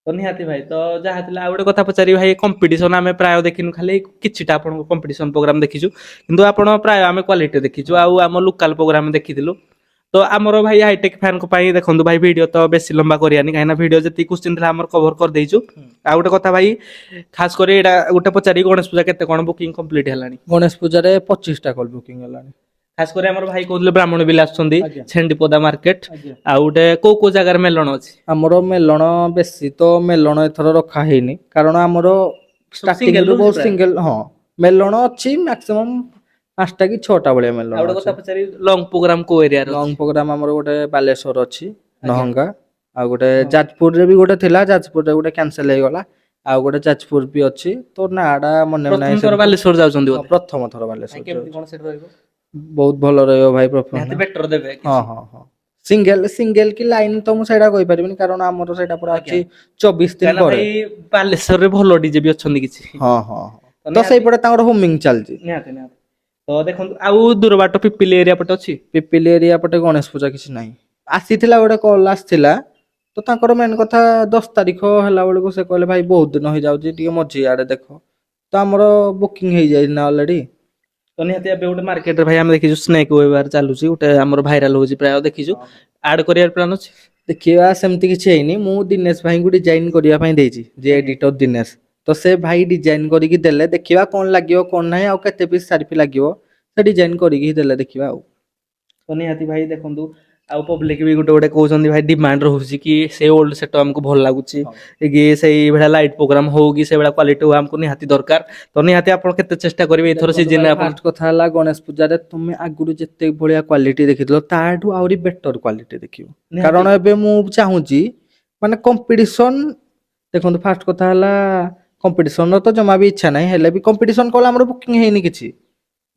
ତ ନିହାତି ଭାଇ, ତ ଯାହା ଥିଲା ଆଉ ଗୋଟେ କଥା ପଚାରିବି ଭାଇ, କମ୍ପିଟିସନ ଆମେ ପ୍ରାୟ ଦେଖିନୁ, ଖାଲି କିଛିଟା ଆପଣଙ୍କୁ କମ୍ପିଟିସନ ପ୍ରୋଗ୍ରାମ ଦେଖିଛୁ, କିନ୍ତୁ ଆପଣ ପ୍ରାୟ ଆମେ କ୍ୱାଲିଟି ଦେଖିଛୁ, ଆଉ ଆମ ଲୋକାଲ ପ୍ରୋଗ୍ରାମ ଦେଖିଥିଲୁ। ତ ତ ଆମର ଭାଇ ହାଇଟେକ୍ ଫ୍ୟାନ୍ ପାଇଁ ଦେଖନ୍ତୁ ଭାଇ ଭିଡ଼ିଓ ତ ବେଶୀ ଲମ୍ବା କରିବାନି କାହିଁକିନା ଭିଡ଼ିଓ ଯେତିକି କ୍ୱେଶ୍ଚିନ୍ ଥିଲା ଆମର କଭର କରିଦେଇଛୁ। ଆଉ ଗୋଟେ କଥା ଭାଇ ଖାସ କରି ଏଇଟା ଗୋଟେ ପଚାରି ଗଣେଶ ପୂଜା କେତେ କଣ ବୁକିଂ କମ୍ପ୍ଲିଟ୍ ହେଲାଣି? ଗଣେଶ ପୂଜାରେ 25ଟା କଲ୍ ବୁକିଂ ହେଲାଣି। ଖାସ କରି ଆମର ଭାଇ କହୁଥିଲେ ବ୍ରାହ୍ମଣ ବିଲ ଆସୁଛନ୍ତି ଆଜ୍ଞା। ଛେଣ୍ଡିପଦା ମାର୍କେଟ। ଆଜ୍ଞା। ଆଉ ଗୋଟେ କୋଉ ଜାଗାରେ ମେଲଣ ଅଛି? ଆମର ମେଲଣ ବେଶୀ ତ ମେଲଣ ଏଥର ରଖା ହେଇନି କାରଣ ଆମର ଷ୍ଟାର୍ଟିଂ single ରୁ ରହୁଛି ବହୁତ ପ୍ରାୟ। ସିଙ୍ଗଲ ହଁ ମେଲଣ ଅଛି ମ୍ୟାକ୍ସିମମ୍ 5ଟା କି 6ଟା ଭଳିଆ ମେଲଣ ଆଉ ଗୋଟେ ଅଛି। କଥା ପଚାରି ଲଙ୍ଗ ପ୍ରୋଗ୍ରାମ କୋଉ ଏରିଆରେ ଅଛି? ଲଙ୍ଗ ପ୍ରୋଗ୍ରାମ ଆମର ଗୋଟେ ବାଲେଶ୍ୱର ଅଛି ଆଜ୍ଞା। ନହଙ୍ଗା, ଆଉ ଗୋଟେ ଯାଜପୁରରେ ବି ଗୋଟେ ଥିଲା, ଯାଜପୁରରେ ଗୋଟେ କ୍ୟାନସେଲ ହେଇଗଲା, ଆଉ ଗୋଟେ ଯାଜପୁର ବି ଅଛି। ତ ନାଁଟା ମନେ ପ୍ରଥମ ନାହିଁ ଥର ସେମିତି। ବାଲେଶ୍ୱର ଯାଉଛନ୍ତି ହଁ ବୋଧେ? ପ୍ରଥମ ଥର ଭାଇ ବାଲେଶ୍ୱର କେମିତି ଯାଉଛି। କଣ ସେଠି ରହିବ? ବହୁତ ଭଲ ରହିବ ଭାଇ ପ୍ରଫେସନାଲ। ନିହାତି ବେଟର ଦେବେ ହଁ କିଛି। ହଁ ହଁ ସିଙ୍ଗଲ କି ଲାଇନ ତ ମୁଁ ସେଇଟା କହିପାରିବିନି କାରଣ ଆମର ସେଇଟା ପୁରା ଆଜ୍ଞା। ଅଛି 24 ଦିନ କାହିଁକିନା ପରେ। ଭାଇ ବାଲେଶ୍ୱରରେ ଭଲ ଡିଜେ ବି ଅଛନ୍ତି କିଛି। ହଁ ହଁ ହଁ ତ ନିହାତି ସେଇପଟେ ତାଙ୍କର ହୋମିଙ୍ଗ ଚାଲିଛି। ନିହାତି ନିହାତି। ତ ଦେଖନ୍ତୁ ଆଉ ଦୂର ବାଟ ପିପିଲି ଏରିଆ ପଟେ ଅଛି? ପିପିଲି ଏରିଆ ପଟେ ଗଣେଶ ପୂଜା କିଛି ନାହିଁ। ଆସିଥିଲା ଗୋଟେ କଲ ଆସିଥିଲା ତ ତାଙ୍କର ମେନ୍ କଥା 10 ତାରିଖ ହେଲା ବେଳକୁ ସେ କହିଲେ ଭାଇ ବହୁତ ଦିନ ହେଇଯାଉଛି ଟିକେ ମଝି ଆଡେ ଦେଖ। ତ ଆମର ବୁକିଂ ହେଇଯାଇଛି ନା ଅଲରେଡି। ତ ନିହାତି ଏବେ ଗୋଟେ ମାର୍କେଟରେ ଭାଇ ଆମେ ଦେଖିଛୁ ସ୍ନେକ୍ ୱେବାର ଚାଲୁଛି ଗୋଟେ ଆମର ଭାଇରାଲ ହଉଛି ପ୍ରାୟ ଦେଖିଛୁ। ଆଡ କରିବାର ପ୍ଲାନ୍ ଅଛି? ଦେଖିବା ସେମିତି କିଛି ହେଇନି। ମୁଁ ଦିନେଶ ଭାଇଙ୍କୁ ଡିଜାଇନ କରିବା ପାଇଁ ଦେଇଛି ଯେ ଆଜ୍ଞା। ଏଡିଟର ଦିନେଶ। ତ ସେ ଭାଇ ଡିଜାଇନ କରିକି ଦେଲେ ଦେଖିବା କଣ ଲାଗିବ କଣ ନାହିଁ ଆଉ କେତେ ପିସ୍ ସାରିଫି ଲାଗିବ ସେ ଡିଜାଇନ କରିକି ହିଁ ଦେଲେ ଦେଖିବା ଆଉ। ତ ନିହାତି ଭାଇ ଦେଖନ୍ତୁ ଆଉ ପବ୍ଲିକ ବି ଗୋଟେ କହୁଛନ୍ତି ଭାଇ ଡିମାଣ୍ଡ ରହୁଛି କି ସେ ଓଲ୍ଡ ସେଟଅପ୍ ଆମକୁ ଭଲ ଲାଗୁଛି ହଁ। କି ସେଇ ଭଳିଆ ଲାଇଟ୍ ପ୍ରୋଗ୍ରାମ ହଉ କି ସେଇଭଳିଆ କ୍ୱାଲିଟି ହଉ ଆମକୁ ନିହାତି ଦରକାର। ତ ନିହାତି ଆପଣ କେତେ ଚେଷ୍ଟା କରିବେ ଏଥର ଦେଖନ୍ତୁ ଭାଇ ସିଜନରେ ଆପଣ? ଫାଷ୍ଟ କଥା ହେଲା ଗଣେଶ ପୂଜାରେ ତୁମେ ଆଗରୁ ଯେତେ ଭଳିଆ କ୍ୱାଲିଟି ଦେଖିଥିଲ ତାଠୁ ଆହୁରି ବେଟର କ୍ୱାଲିଟି ଦେଖିବ। ନିହାତି କାରଣ ଏବେ ମୁଁ ଚାହୁଁଛି ମାନେ କମ୍ପିଟିସନ ଦେଖନ୍ତୁ ଫାଷ୍ଟ କଥା ହେଲା କମ୍ପିଟିସନ ତ ଜମା ବି ଇଚ୍ଛା ନାହିଁ ହେଲେ ବି କମ୍ପିଟିସନ କଲେ ଆମର ବୁକିଂ ହେଇନି କିଛି।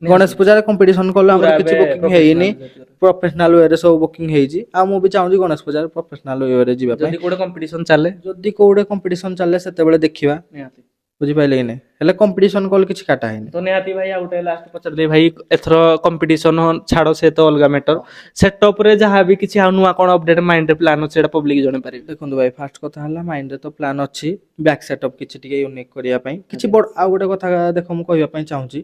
ନିହାତି ଗଣେଶ ପୂଜାରେ କମ୍ପିଟିସନ କଲେ ପୁରା ଆମର କିଛି ଏବେ ବୁକିଂ ହେଇନି। ପ୍ରଫେସନାଲ ପ୍ରଫେସନାଲ ୱେରେ ସବୁ ବୁକିଂ ହେଇଛି ଆଉ ମୁଁ ବି ଚାହୁଁଛି ଗଣେଶ ପୂଜାରେ ପ୍ରଫେସନାଲ ୱେରେ ଯିବା ପାଇଁ। ଯଦି କୋଉଟେ କମ୍ପିଟିସନ ଚାଲେ ଯଦି କୋଉଟେ କମ୍ପିଟିସନ ଚାଲେ ସେତେବେଳେ ଦେଖିବା। ନିହାତି। ବୁଝିପାରିଲେ କି ନାଇଁ ହେଲେ କମ୍ପିଟିସନ କଲେ କିଛି କାଟା ହେଇନି। ତ ନିହାତି ଭାଇ ଆଉ ଗୋଟେ ଲାଷ୍ଟ ପଚାରିଦେବି ଭାଇ ଏଥର କମ୍ପିଟିସନ ଛାଡ ସେ ତ ଅଲଗା ମ୍ୟାଟର ହଁ। ସେଟଅପ ରେ ଯାହା ବି କିଛି ଆଉ ନୂଆ କଣ ଅପଡେଟ ମାଇଣ୍ଡରେ ପ୍ଲାନ୍ ଅଛି ସେଇଟା ପବ୍ଲିକ ଜଣେଇ ପାରିବେ? ଦେଖନ୍ତୁ ଭାଇ ଫାଷ୍ଟ କଥା ହେଲା ମାଇଣ୍ଡରେ ତ ପ୍ଲାନ୍ ଅଛି ବ୍ୟାକ୍ ସେଟଅପ୍ କିଛି ଟିକେ ୟୁନିକ୍ କରିବା ପାଇଁ କିଛି ଆଜ୍ଞା। ବଡ ଆଉ ଗୋଟେ କଥା ଦେଖ ମୁଁ କହିବା ପାଇଁ ଚାହୁଁଛି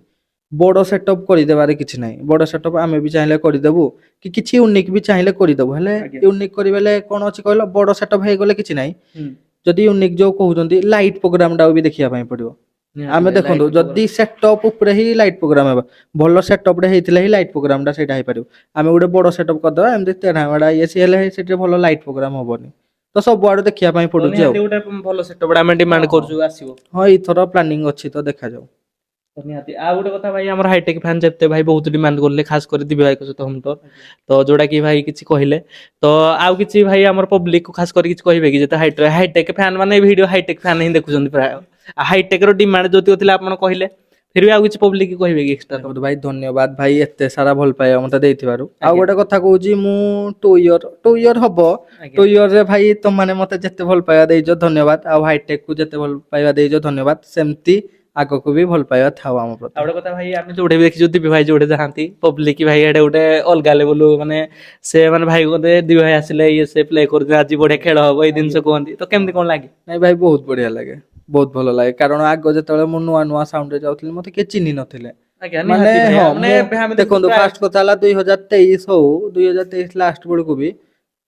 ବଡ ସେଟଅପ୍ କରିଦେବାରେ କିଛି ନାହିଁ। ବଡ ସେଟଅପ୍ ଆମେ ବି ଚାହିଁଲେ କରିଦେବୁ କି କିଛି ୟୁନିକ୍ ବି ଚାହିଁଲେ କରିଦେବୁ ହେଲେ ଆଜ୍ଞା। ୟୁନିକ୍ କରିବେଲେ କଣ ଅଛି କହିଲ ବଡ ସେଟଅପ୍ ହେଇଗଲେ କିଛି ନାହିଁ। ହୁଁ। ଯଦି ୟୁନିକ୍ ଯୋଉ କହୁଛନ୍ତି ଲାଇଟ୍ ପ୍ରୋଗ୍ରାମ ଟାକୁ ବି ଦେଖିବା ପାଇଁ ପଡିବ। ନିହାତି ଆମେ ଭାଇ ଦେଖନ୍ତୁ ଲାଇଟ୍ ଯଦି ସେଟଅପ୍ ଉପରେ ହିଁ ଲାଇଟ୍ ପ୍ରୋଗ୍ରାମ ହେବା ଭଲ ସେଟଅପ୍ ଟେ ହେଇଥିଲେ ହିଁ ଲାଇଟ୍ ପ୍ରୋଗ୍ରାମ ଟା ସେଇଟା ହେଇପାରିବ। ଆମେ ଗୋଟେ ବଡ ସେଟଅପ୍ କରିଦବା ଏମିତି ତେଢା ମେଢା ଇଏ ସିଏ ହେଲେ ସେଠି ଭଲ ଲାଇଟ୍ ପ୍ରୋଗ୍ରାମ ହବନି। ତ ସବୁଆଡୁ ଦେଖିବା ପାଇଁ ତ ପଡୁଛି ଆଉ। ନିହାତି ଗୋଟେ ଭଲ ସେଟଅପ୍ ଟା ଆମେ ହଁ ଡିମାଣ୍ଡ ହଁ କରୁଛୁ ଆସିବ। ହଁ ଏଇଥର ପ୍ଲାନିଂ ଅଛି ତ ଦେଖାଯାଉ। ତ ନିହାତି ଆଉ ଗୋଟେ କଥା ଭାଇ ଆମର ହାଇଟେକ୍ ଫ୍ୟାନ୍ ଯେତେ ଭାଇ ବହୁତ ଡିମାଣ୍ଡ କଲେ ଖାସ କରି ଦିବ୍ୟ ଭାଇଙ୍କ ସହିତ ହମ ତ ଯୋଉଟା କି ଭାଇ କିଛି କହିଲେ ତ ଆଉ କିଛି ଭାଇ ଆମର ପବ୍ଲିକ କୁ ଖାସ କରି କିଛି କହିବେ କି ଯେତେ ହାଇଟେକ୍ ଫ୍ୟାନ୍ ମାନେ ଭିଡିଓ ହାଇଟେକ୍ ଫ୍ୟାନ୍ ହିଁ ଦେଖୁଛନ୍ତି ପ୍ରାୟ ହାଇଟେକ୍ ର ଡିମାଣ୍ଡ ଯୋଉ ଥିଲା ଆପଣ କହିଲେ ଫିର ବି ଆଉ କିଛି ପବ୍ଲିକ କହିବେ କି ଏକ୍ସଟ୍ରା ତ? ଦେଖନ୍ତୁ ଭାଇ ଧନ୍ୟବାଦ ଭାଇ ଏତେ ସାରା ଭଲ ପାଇବା ମତେ ଦେଇଥିବାରୁ। ଆଉ ଆଜ୍ଞା ଗୋଟେ କଥା କହୁଛି ମୁଁ 2 ଇୟର ହବ ଆଜ୍ଞା 2 ଇୟର ରେ ଭାଇ ତମାନେ ମତେ ଯେତେ ଭଲ ପାଇବା ଦେଇଛ ଧନ୍ୟବାଦ ଆଉ ହାଇଟେକ୍ କୁ ଯେତେ ଭଲ ପାଇବା ଦେଇଛ ଧନ୍ୟବାଦ ସେମିତି ଆଗକୁ ବି ଭଲ ପାଇବା ଥାଉ ଆମ ଆଉ ପ୍ରତି। ଗୋଟେ କଥା ଭାଇ ଆମେ ଯୋଉଠି ବି ଦେଖିଛୁ ଦିବ୍ୟ ଭାଇ ଯୋଉଠି ଯାଆନ୍ତି ପବ୍ଲିକ ଭାଇ ଏଡେ ଗୋଟେ ଅଲଗା ଲେବୁଲ ମାନେ ସେ ମାନେ ଭାଇ କହନ୍ତି ଦିବ୍ୟ ଭାଇ ଆସିଲେ ଇଏ ସେ ପ୍ଲେ କରୁଛନ୍ତି ଆଜି ବଢିଆ ଖେଳ ହବ ଏଇ ଜିନିଷ କୁହନ୍ତି ତ କେମିତି କଣ ଲାଗେ? ନାଇଁ ଭାଇ ବହୁତ ବଢିଆ ଲାଗେ ବହୁତ ଭଲ ଲାଗେ କାରଣ ଆଗ ଯେତେବେଳେ ମୁଁ ନୂଆ ନୂଆ ସାଉଣ୍ଡ ରେ ଯାଉଥିଲି ମତେ କିଏ ଚିହ୍ନି ନଥିଲେ। ଆଜ୍ଞା ମାନେ ନିହାତି ଭାଇ ହଁ ମାନେ ମୁଁ ଏବେ ଆମେ ଦେଖୁଛୁ ଦେଖନ୍ତୁ ପ୍ରାୟ ଫାଷ୍ଟ କଥା ହେଲା 2023 ହଉ 2023 ଲାଷ୍ଟ ବେଳକୁ ବି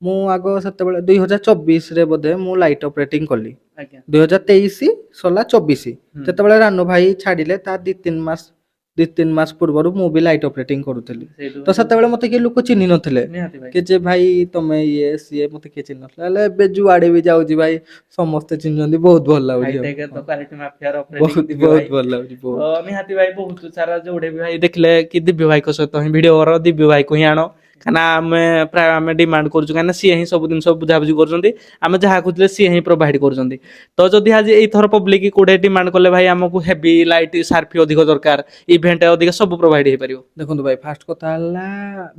ମୁଁ ଆଗ ସେତେବେଳେ 2024 ରେ ବୋଧେ ମୁଁ ଲାଇଟ୍ ଅପରେଟିଂ କଲି। ଆଜ୍ଞା 2023 ସରିଲା 24 ହୁଁ ଯେତେବେଳେ ରାନୁ ଭାଇ ଛାଡିଲେ ତା 2-3 ମାସ ପୂର୍ବରୁ ମୁଁ ବି ଲାଇଟ୍ ଅପରେଟିଂ କରୁଥିଲି। ସେଇଠୁ ତ ସେତେବେଳେ ମତେ କିଏ ଲୋକ ଚିହ୍ନି ନଥିଲେ ନିହାତି ଭାଇ କି ଯେ ଭାଇ ତମେ ଇଏ ସିଏ ମତେ କିଏ ଚିହ୍ନି ନଥିଲା ହେଲେ ଏବେ ଯୁଆଡେ ବି ଯାଉଛି ଭାଇ ସମସ୍ତେ ଚିହ୍ନିଛନ୍ତି ବହୁତ ଭଲ ଲାଗୁଛି ଆଉ ହାଇଟେକ୍ ହଁ। ତ କ୍ୱାଲିଟି ମାଫିଆର ଅପରେଟିଂ ବହୁତ ଦିବ୍ୟ ବହୁତ ଭାଇ ଭଲ ଲାଗୁଛି ବହୁତ। ତ ନିହାତି ଭାଇ ବହୁତ ସାରା ଯୋଉଠି ବି ଭାଇ ଦେଖିଲେ କି ଦିବ୍ୟ ଭାଇଙ୍କ ସହିତ ହିଁ ଭିଡିଓ କର ଦିବ୍ୟ ଭାଇକୁ ହିଁ ଆଣ କାହିଁକିନା ଆମେ ପ୍ରାୟ ଆମେ ଡିମାଣ୍ଡ କରୁଛୁ କାହିଁକିନା ସିଏ ହିଁ ସବୁ ଜିନିଷ ବୁଝାବୁଝି କରୁଛନ୍ତି ଆମେ ଯାହା ଖୋଜିଲେ ସିଏ ହିଁ ପ୍ରୋଭାଇଡ କରୁଛନ୍ତି। ତ ଯଦି ଆଜି ଏଇଥର ପବ୍ଲିକ କୋଉଟେ ଡିମାଣ୍ଡ କଲେ ଭାଇ ଆମକୁ ହେଭି ଲାଇଟ୍ ସାର୍ଫି ଅଧିକ ଦରକାର ଇଭେଣ୍ଟ ଅଧିକ ସବୁ ପ୍ରୋଭାଇଡ ହେଇପାରିବ। ଦେଖନ୍ତୁ ଭାଇ ଫାଷ୍ଟ କଥା ହେଲା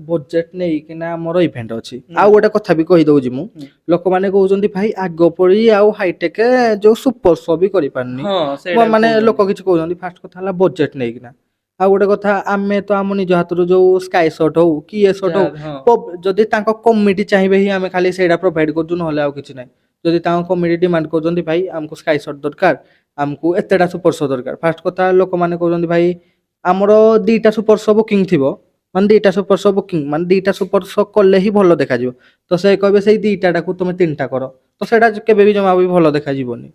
ବଜେଟ ନେଇକିନା ଆମର ଇଭେଣ୍ଟ ଅଛି ଆଉ ନିହାତି ଗୋଟେ କଥା ବି କହିଦଉଛି ମୁଁ ହୁଁ। ଲୋକମାନେ କହୁଛନ୍ତି ଭାଇ ଆଗ ପରି ଆଉ ହାଇଟେକ୍ ଯୋଉ ସୁପର ଶୋ ବି କରିପାରୁନି ହଁ ସେଇଟା ବି ମାନେ ଲୋକ କହୁଛନ୍ତି କିଛି କହୁଛନ୍ତି ଫାଷ୍ଟ କଥା ହେଲା ବଜେଟ ନେଇକିନା ଆଉ ଗୋଟେ କଥା ଆମେ ତ ଆମ ନିଜ ହାତରୁ ଯୋଉ ସ୍କାଇ ସଟ୍ ହଉ କି ଏ ସଟ୍ ଯାହା ହଁ ହଉ ଯଦି ତାଙ୍କ କମିଟି ଚାହିଁବେ ହିଁ ଆମେ ଖାଲି ସେଇଟା ପ୍ରୋଭାଇଡ କରୁଛୁ ନହେଲେ ଆଉ କିଛି ନାହିଁ। ଯଦି ତାଙ୍କ କମିଟି ଡିମାଣ୍ଡ କରୁଛନ୍ତି ଭାଇ ଆମକୁ ସ୍କାଇ ସଟ୍ ଦରକାର ଆମକୁ ଏତେଟା ସୁପର ଶୋ ଦରକାର ଫାଷ୍ଟ କଥା ଲୋକମାନେ କହୁଛନ୍ତି ଭାଇ ଆମର 2ଟା ସୁପର ଶୋ ବୁକିଂ ଥିବ ମାନେ ଦିଟା ସୁପର ଶୋ ବୁକିଂ ମାନେ ଦିଟା ସୁପର ଶୋ କଲେ ହିଁ ଭଲ ଦେଖାଯିବ। ତ ସେ କହିବେ ସେଇ ଦିଟାଟାକୁ ତମେ ତିନିଟା କର, ତ ସେଇଟା କେବେ ବି ଜମା ବି ଭଲ ଦେଖାଯିବନି।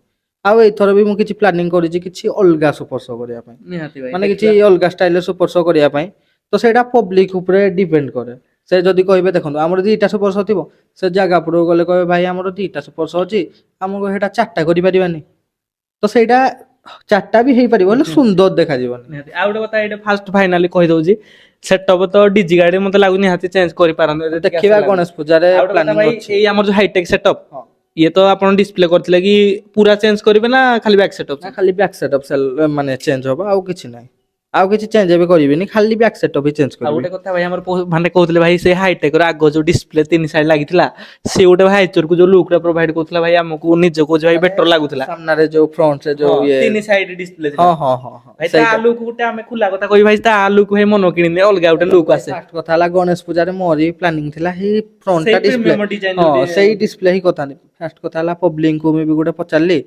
ଆଉ ଏଇଥର ବି ମୁଁ କିଛି ପ୍ଲାନିଂ କରିଛି କିଛି ଅଲଗା ସୁପର ଶୋ କରିବା ପାଇଁ, ନିହାତି ଭାଇ ମାନେ କିଛି ଦେଖିବା। ଅଲଗା ଷ୍ଟାଇଲରେ ସୁପର ଶୋ କରିବା ପାଇଁ। ତ ସେଇଟା ପବ୍ଲିକ ଉପରେ ଡିପେଣ୍ଡ କରେ। ସେ ଯଦି କହିବେ ଦେଖନ୍ତୁ ଆମର ଦିଟା ସୁପର ଶୋ ଥିବ, ସେ ଜାଗା ଉପରକୁ ଗଲେ କହିବେ ଭାଇ ଆମର ଦିଟା ସୁପର ଶୋ ଅଛି, ଆମକୁ ସେଇଟା ଚାରିଟା କରିପାରିବାନି। ତ ସେଇଟା ଚାରିଟା ବି ହେଇପାରିବ ହେଲେ ସୁନ୍ଦର ଦେଖାଯିବନି। ନିହାତି ଆଉ ଗୋଟେ କଥା ଏଇଟା ଫାଷ୍ଟ ଫାଇନାଲି କହିଦଉଛି, ସେଟଅପ୍ ତ ଡିଜି ଗାଡି ମତେ ଲାଗୁନି ନିହାତି ଚେଞ୍ଜ କରିପାରନ୍ତି ଯେତିକି ଆଶା ଦେଖିବା ଲାଗୁଛି। ଗଣେଶ ପୂଜାରେ ଆଉ ଗୋଟେ କଥା ପ୍ଲାନିଂ ଭାଇ ଅଛି। ଏଇ ଆମର ଯୋଉ ହାଇଟେକ୍ ସେଟଅପ୍, ହଁ ଇଏ ତ ଆପଣ ଡିସପ୍ଲେ କରିଥିଲେ କି ପୁରା ଚେଞ୍ଜ କରିବେ ନା ଖାଲି ବ୍ୟାକ୍ ସେଟଅପ୍? ନା ଖାଲି ବ୍ୟାକ୍ ସେଟଅପ୍ ମାନେ ଚେଞ୍ଜ ହବ, ଆଉ କିଛି ନାହିଁ। ଆଉ କିଛି ଚେଞ୍ଜ ଏବେ କରିବିନି, ଖାଲି ବ୍ୟାକ୍ ସେଟଅପ୍ ହିଁ ଚେଞ୍ଜ ଆଉ କରିବି। ଗୋଟେ କଥା ଭାଇ ଆମର ମାନେ କହୁଥିଲେ ଭାଇ ସେ ହାଇଟେକ୍ ର ଆଗ ଯୋଉ ଡିସପ୍ଲେ ତିନି ସାଇଡ୍ ଲାଗିଥିଲା, ସେ ଗୋଟେ ଭାଇ ଆଇଚରକୁ ଯୋଉ ଲୁକ୍ ଟା ପ୍ରୋଭାଇଡ କରୁଥିଲା ଭାଇ ଆମକୁ ନିଜେ କହୁଛି ଭାଇ ବେଟର ଲାଗୁଥିଲା। ସାମ୍ନାରେ ଯୋଉ ଫ୍ରଣ୍ଟରେ ହଁ ଯୋଉ ଇଏ ତିନି ସାଇଡ୍ ଡିସପ୍ଲେ ଥିଲା। ହଁ ହଁ ହଁ ହଁ ଭାଇ ତା ସେଇଟା। ଲୁକ୍ ଗୋଟେ ଆମେ ଖୋଲା କଥା କହିବି ଭାଇ ତା ଲୁକ୍ ଭାଇ ମନ କିଣିନି ଅଲଗା ଗୋଟେ ଦେଖନ୍ତୁ ଲୁକ୍ ଭାଇ ଆସେ। ଫାଷ୍ଟ କଥା ହେଲା ଗଣେଶ ପୂଜାରେ ମୋର ବି ପ୍ଲାନିଂ ଥିଲା ସେଇ ଫ୍ରଣ୍ଟ ସେଇ ଟା ଡିସପ୍ଲେ। ପ୍ରିମିୟମ ଡିଜାଇନ ହଁ ଯୋଉଠି ସେଇ ଡିସପ୍ଲେ ହିଁ କଥା ନାହିଁ। ଫାଷ୍ଟ କଥା ହେଲା ପବ୍ଲିକଙ୍କୁ ମୁଁ ବି ଗୋଟେ ପଚାରିଲି,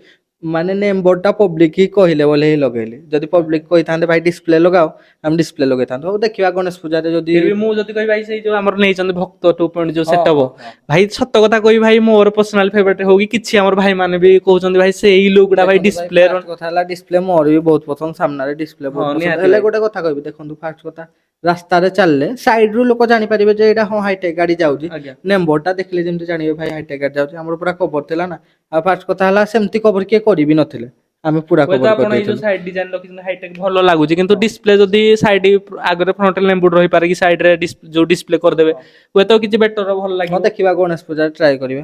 ମାନେ ନେମ୍ ବୋର୍ଡ ଟା ପବ୍ଲିକ ହିଁ କହିଲେ ବୋଲି ହିଁ ଲଗେଇଲି। ଯଦି ପବ୍ଲିକ କହିଥାନ୍ତେ ଭାଇ ଡିସପ୍ଲେ ଲଗାଅ, ଆମେ ଡିସପ୍ଲେ ଲଗେଇଥାନ୍ତୁ। ହଉ ଦେଖିବା ଗଣେଶ ପୂଜାରେ ଯଦି ଫିର ବି ମୁଁ ଯଦି କହିବି ଭାଇ ସେଇ ଯୋଉ ଆମର ନେଇଛନ୍ତି ଭକ୍ତ 2.0 ଯୋଉ ହଁ ସେଟଅପ, ହଁ ହଁ ଭାଇ ସତ କଥା କହିବି ଭାଇ ମୋର ପର୍ସନାଲ ଫେଭରେଟ ହଉ କି କିଛି ଆମର ଭାଇ ମାନେ ବି କହୁଛନ୍ତି ଭାଇ ସେଇ ଲୁକ୍ ଟା ଭାଇ ଦେଖନ୍ତୁ ଭାଇ ଡିସପ୍ଲେ ର। ଫାଷ୍ଟ କଥା ହେଲା ଡିସପ୍ଲେ ମୋର ବି ବହୁତ ପସନ୍ଦ, ସାମ୍ନାରେ ଡିସପ୍ଲେ ବହୁତ ହଁ ପସନ୍ଦ। ନିହାତି ହେଲେ ଭାଇ ଗୋଟେ କଥା କହିବି ଦେଖନ୍ତୁ ଫାଷ୍ଟ କଥା, ରାସ୍ତାରେ ଚାଲିଲେ ସାଇଡ ରୁ ଲୋକ ଜାଣିପାରିବେ ଯେ ଏଇଟା ହଁ ହାଇଟେକ୍ ଗାଡି ଯାଉଛି। ଆଜ୍ଞା। ନେମ୍ ବୋର୍ଡ ଟା ଦେଖିଲେ ଯେମିତି ଜାଣିବେ ଭାଇ ହାଇଟେକ୍ ଗାଡି ଯାଉଛି। ଆମର ପୁରା କଭର ଥିଲା ନା, ଆଉ ଫାଷ୍ଟ କଥା ହେଲା ସେମିତି କଭର କିଏ କରିବି ନଥିଲେ, ଆମେ ପୁରା ହୁଏତ କଭର ଆପଣ ଏଇ ଯୋଉ କରିଦେଇଥିଲୁ। ସାଇଡ ଡିଜାଇନ ରଖିଛନ୍ତି ହାଇଟେକ୍ ଭଲ ଲାଗୁଛି, କିନ୍ତୁ ହଁ ଡିସପ୍ଲେ ଯଦି ସାଇଡ ଆଗରେ ଫ୍ରଣ୍ଟରେ ନେମ୍ ବୋର୍ଡ ରହିପାରେ କି ସାଇଡ ରେ ଯୋଉ ଡିସପ୍ଲେ କରିଦେବେ, ହଁ ହୁଏତ କିଛି ବେଟର ଭଲ ହଁ ଲାଗିବ। ଦେଖିବା ଗଣେଶ ପୂଜାରେ ଟ୍ରାଏ କରିବା।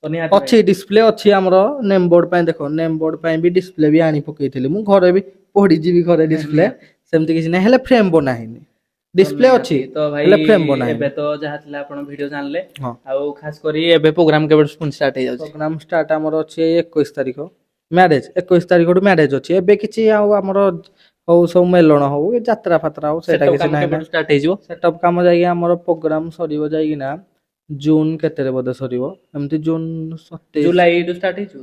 ତ ନିହାତି ଭାଇ ଅଛି ଡିସପ୍ଲେ ଅଛି ଆମର ନେମ୍ ବୋର୍ଡ ପାଇଁ। ଦେଖ ନେମ୍ ବୋର୍ଡ ପାଇଁ ବି ଡିସପ୍ଲେ ବି ଆଣି ପକେଇଥିଲି ମୁଁ, ଘରେ ବି ପୋଡିଯିବି ଘରେ ଡିସପ୍ଲେ। ନିହାତି ସେମିତି କିଛି ନାହିଁ, ହେଲେ ଫ୍ରେମ ବନା ହେଇନି। ତ ଡିସପ୍ଲେ ଅଛି ନିହାତି ତ ଭାଇ ହେଲେ ଫ୍ରେମ ବନା ଏବେ ହେଇନି। ତ ଯାହା ଥିଲା ଆପଣ ଭିଡିଓ ଜାଣିଲେ, ହଁ ଆଉ ଖାସ କରି ଏବେ ପ୍ରୋଗ୍ରାମ କେବେ ପୁଣି ଷ୍ଟାର୍ଟ ହେଇଯାଉଛି? ପ୍ରୋଗ୍ରାମ ଷ୍ଟାର୍ଟ ଆମର ଅଛି ଏଇ 21 ତାରିଖ। ମ୍ୟାରେଜ 21 ତାରିଖଠୁ ମ୍ୟାରେଜ ଅଛି। ଏବେ କିଛି ଆଉ ଆମର ହଉ ସବୁ ମେଲଣ ହଉ କି ଯାତ୍ରା ଫାତ୍ରା ହଉ ସେଇଟା ସେଟଅପ୍ କିଛି କାମ ନାହିଁ ନା। କେବେଠୁ ଷ୍ଟାର୍ଟ ହେଇଯିବ? ସେଟଅପ୍ କାମ ଯାଇକି ଆମର ପ୍ରୋଗ୍ରାମ ସରିବ ଯାଇକିନା ଜୁନ କେତେରେ ବୋଧେ ସରିବ, ଏମିତି ଜୁନ 27। ଜୁଲାଇରୁ ଷ୍ଟାର୍ଟ ହେଇଯିବ?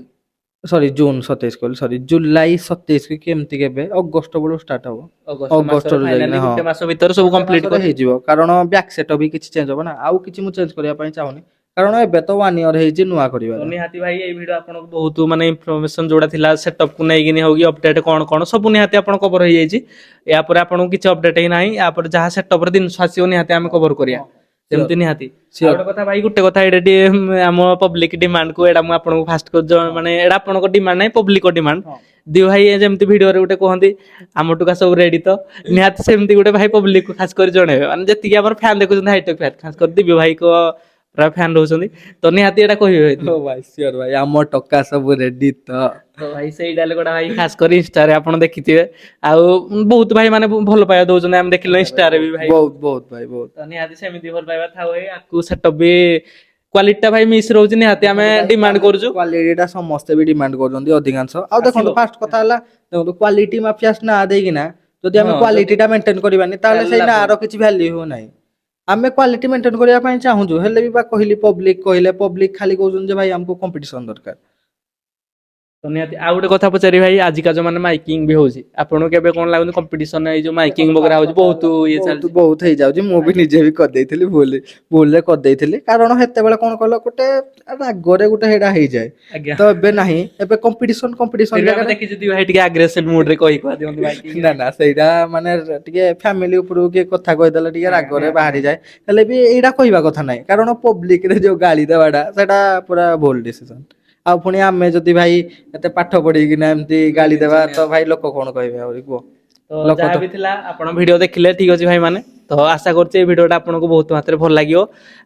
ସରି ଜୁନ 27 କହିଲି, ସରି ଜୁଲାଇ 27 କି ଏମିତି କେବେ ଅଗଷ୍ଟ ବେଳୁ ଷ୍ଟାର୍ଟ ହବ। ଅଗଷ୍ଟ ମାସରେ ଅଗଷ୍ଟରୁ ଫାଇନାଲି ଯାଇକିନା ହଁ ଗୋଟେ ମାସ ଭିତରେ ସବୁ ଗୋଟେ କମ୍ପ୍ଲିଟ ମାସରେ କରି। ହେଇଯିବ। କାରଣ ବ୍ୟାକ୍ ସେଟଅପ୍ ବି କିଛି ଚେଞ୍ଜ ହବ ନା, ଆଉ କିଛି ମୁଁ ଚେଞ୍ଜ କରିବା ପାଇଁ ଚାହୁଁନି। କାରଣ ଏବେ ତ 1 ଇୟର ହେଇଛି ନୂଆ ତ କରିବାର। ନିହାତି ଭାଇ ଏଇ ଭିଡିଓ ଆପଣଙ୍କୁ ବହୁତ ମାନେ ଇନଫର୍ମେସନ ଯୋଉଟା ଥିଲା ସେଟଅପ୍ କୁ ନେଇକି ହଉ କି ଅପଡେଟ କଣ କଣ ସବୁ ନିହାତି ଆପଣ କଭର ହେଇଯାଇଛି। ୟା ପରେ ଆପଣଙ୍କୁ କିଛି ଅପଡେଟ ହିଁ ନାହିଁ, ୟା ପରେ ଯାହା ସେଟଅପ୍ ରେ ଜିନିଷ ଆସିବ ନିହାତି ଆମେ କଭର କରିବା। ସିଓର ସେମିତି ନିହାତି। ଆଉ ସିଓର ଗୋଟେ କଥା ଭାଇ ଗୋଟେ କଥା ଏଇଟା ଟିକେ ଆମ ପବ୍ଲିକ ଡିମାଣ୍ଡ କୁ ଏଇଟା ମୁଁ ଆପଣଙ୍କୁ ଫାଷ୍ଟ ହଁ ମାନେ ଏଇଟା ଆପଣଙ୍କ ଡିମାଣ୍ଡ ନାହିଁ ପବ୍ଲିକ ଡିମାଣ୍ଡ। ହଁ ଦି ଭାଇ ଯେମିତି ଭିଡିଓରେ ଗୋଟେ କୁହନ୍ତି ଆମଠୁକା ସବୁ ରେଡି ତ, ନିହାତି ସେମିତି ଗୋଟେ ଭାଇ ପବ୍ଲିକ କୁ ଖାସ କରି ଜଣେଇବେ। ମାନେ ଯେତିକି ଆମର ଫ୍ୟାନ ଦେଖୁଛନ୍ତି ହାଇଟେକ୍ ଫ୍ୟାନ, ଖାସ କରି ଦିବ୍ୟ ଭାଇ କ ପୁରା ଫ୍ୟାନ ରହୁଛନ୍ତି, ତ ନିହାତି ଏଇଟା କହିବେ ଭାଇ। ହଉ ଭାଇ ସିଓର ଭାଇ ଆମ ଟକା ସବୁ ରେଡି ତ। ତ ଭାଇ ସେଇ ଡାଇଲଗଟା ଭାଇ ଖାସ କରି ଇନଷ୍ଟାରେ ଆପଣ ଦେଖିଥିବେ। ଆଉ ବହୁତ ଭାଇ ମାନେ ଭଲ ପାଇବା ଦଉଛନ୍ତି ଆମେ ଦେଖିଲୁ ଇନଷ୍ଟାରେ ବି ଭାଇ। ବହୁତ ବହୁତ ଭାଇ ବହୁତ। ତ ନିହାତି ସେମିତି ଭଲ ପାଇବା ଥାଉ ଭାଇ, ଆକୁ ସେଟଅପ୍ ବି କ୍ୱାଲିଟି ଟା ଭାଇ ମିସ୍ ରହୁଛି ନିହାତି ଆମେ ଦେଖନ୍ତୁ ଭାଇ ଡିମାଣ୍ଡ କରୁଛୁ। କ୍ୱାଲିଟି ଟା ସମସ୍ତେ ବି ଡିମାଣ୍ଡ କରୁଛନ୍ତି ଅଧିକାଂଶ। ଆଉ ଆସିବ। ଦେଖନ୍ତୁ ଫାଷ୍ଟ କଥା ହେଲା ଦେଖନ୍ତୁ କ୍ୱାଲିଟି ମାଫିଆ ନାଁ ଦେଇକିନା ଯଦି ଆମେ ଯଦି କ୍ୱାଲିଟି ଟା ମେଣ୍ଟେନ କରିବାନି, ତାହେଲେ ସେଇ ଲାଭ ନାଁ ର ନାହିଁ। କିଛି ଭ୍ୟାଲ୍ୟୁ ହଉ ନାହିଁ। ଆମେ କ୍ୱାଲିଟି ମେଣ୍ଟେନ କରିବା ପାଇଁ ଚାହୁଁଛୁ, ହେଲେ ବି ବା କହିଲି ପବ୍ଲିକ କହିଲେ ପବ୍ଲିକ ଖାଲି କହୁଛନ୍ତି ଯେ ଭାଇ ଆମକୁ କମ୍ପିଟିସନ ଦରକାର। ତ ନିହାତି ଆଉ ଗୋଟେ କଥା ପଚାରିବି ଭାଇ, ଆଜିକା ଯୋଉ ମାନେ ମାଇକିଂ ବି ହଉଛି ଆପଣଙ୍କୁ କେବେ କଣ ଲାଗୁନି କମ୍ପିଟିସନ ଏଇ ଯୋଉ ମାଇକିଂ ଦେଖନ୍ତୁ ବଗେରା ଫାଷ୍ଟ ହଉଛି କଥା ବହୁତ ହେଲା ଇଏ ବହୁତ ଚାଲିଛି? ବହୁତ ହେଇଯାଉଛି। ମୁଁ ବି ନିଜେ ବି କରିଦେଇଥିଲି ଭୁଲରେ କରିଦେଇଥିଲି। କାରଣ ସେତେବେଳେ କଣ କହିଲ ଗୋଟେ ରାଗରେ ଗୋଟେ ସେଇଟା ହେଇଯାଏ। ଆଜ୍ଞା। ତ ଏବେ ନାହିଁ, ଏବେ କମ୍ପିଟିସନ ଫିର ବି ଆମେ ଜାଗାରେ ଦେଖିଛୁ ଦି ଭାଇ ଟିକେ ଆଗ୍ରେସିଭ ମୁଡ୍ ରେ କହି କୁହା ଦିଅନ୍ତି ମାଇକିଂ ନା ରେ। ନା ସେଇଟା ମାନେ ଟିକେ ଫ୍ୟାମିଲି ଉପରକୁ କିଏ କଥା କହିଦେଲେ ଟିକେ ଆଜ୍ଞା ରାଗରେ ନିହାତି ନିହାତି। ବାହାରିଯାଏ। ହେଲେ ବି ଏଇଟା କହିବା କଥା ନାହିଁ, କାରଣ ପବ୍ଲିକ ରେ ଯୋଉ ଗାଳି ଦେବାଟା ସେଇଟା ପୁରା ଭୁଲ ଡିସିସନ। ଆଉ ପୁଣି ଆମେ ଯଦି ଭାଇ ଏତେ ପାଠ ପଢିକିନା ଏମିତି ଗାଳି ଦେବା, ନିଶ୍ଚୟ ତ ନିହାତି। ଭାଇ ଲୋକ କଣ କହିବେ ଆହୁରି କୁହ। ତ ଲୋକ ଯାହା ତ ବି ଥିଲା ଆପଣ ଭିଡିଓ ଦେଖିଲେ ଠିକ ଅଛି ଭାଇ ମାନେ। ତ ଆଶା କରୁଛି ଏଇ ଭିଡିଓଟା ଆପଣଙ୍କୁ ବହୁତ ମାତ୍ରାରେ ଭଲ ଲାଗିବ।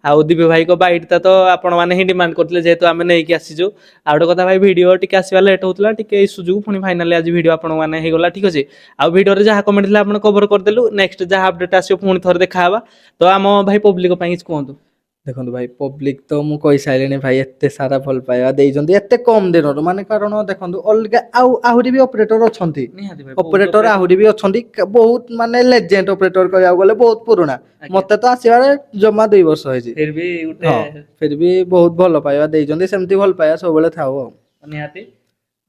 ଆଉ ଦିବ୍ୟ ଭାଇଙ୍କ ବାଇଟ ତ ଆପଣ ମାନେ ହିଁ ଡିମାଣ୍ଡ କରିଥିଲେ, ଯେହେତୁ ଆମେ ନେଇକି ଆସିଛୁ। ଆଉ ଗୋଟେ କଥା ଭାଇ ଭିଡିଓ ଟିକେ ଆସିବା ଲେଟ୍ ହଉଥିଲା, ଟିକେ ଇସୁ ଯୋଗୁ ପୁଣି ଫାଇନାଲି ଆଜି ଭିଡିଓ ଆପଣଙ୍କ ମାନେ ହେଇଗଲା ଠିକ ଅଛି। ଆଉ ଭିଡିଓରେ ଯାହା କମେଣ୍ଟ ଥିଲା ଆପଣ କଭର କରିଦେଲୁ, ନେକ୍ସଟ ଯାହା ଅପଡେଟ ଆସିବ ପୁଣି ଥରେ ଦେଖାହବା। ତ ଆମ ଭାଇ ପବ୍ଲିକ ପାଇଁ କିଛି କୁହନ୍ତୁ। ଦେଖନ୍ତୁ ଭାଇ ପବ୍ଲିକ ତ ମୁଁ କହିସାରିଲିଣି ଭାଇ ଏତେ ସାରା ଭଲ ପାଇବା ଦେଇଛନ୍ତି ଏତେ କମ ଦିନରୁ, ମାନେ କାରଣ ଦେଖନ୍ତୁ ଅଲଗା ଆହୁରି ବି ଅପରେଟର ଅଛନ୍ତି। ନିହାତି ଭାଇ ବହୁତ ଅପରେଟର ଆହୁରି ବି ଅଛନ୍ତି, ବହୁତ ମାନେ ଲେଜେଣ୍ଡ ଅପରେଟର କହିବାକୁ ଗଲେ ବହୁତ ପୁରୁଣା। ଆଜ୍ଞା ମତେ ତ ଆସିବାରେ ଜମା 2 ବର୍ଷ ହେଇଛି। ଫିର ବି ଗୋଟେ ହଁ ଫିର ବି ବହୁତ ଭଲ ପାଇବା ଦେଇଛନ୍ତି, ସେମିତି ଭଲ ପାଇବା ସବୁବେଳେ ଥାଉ ଆଉ। ନିହାତି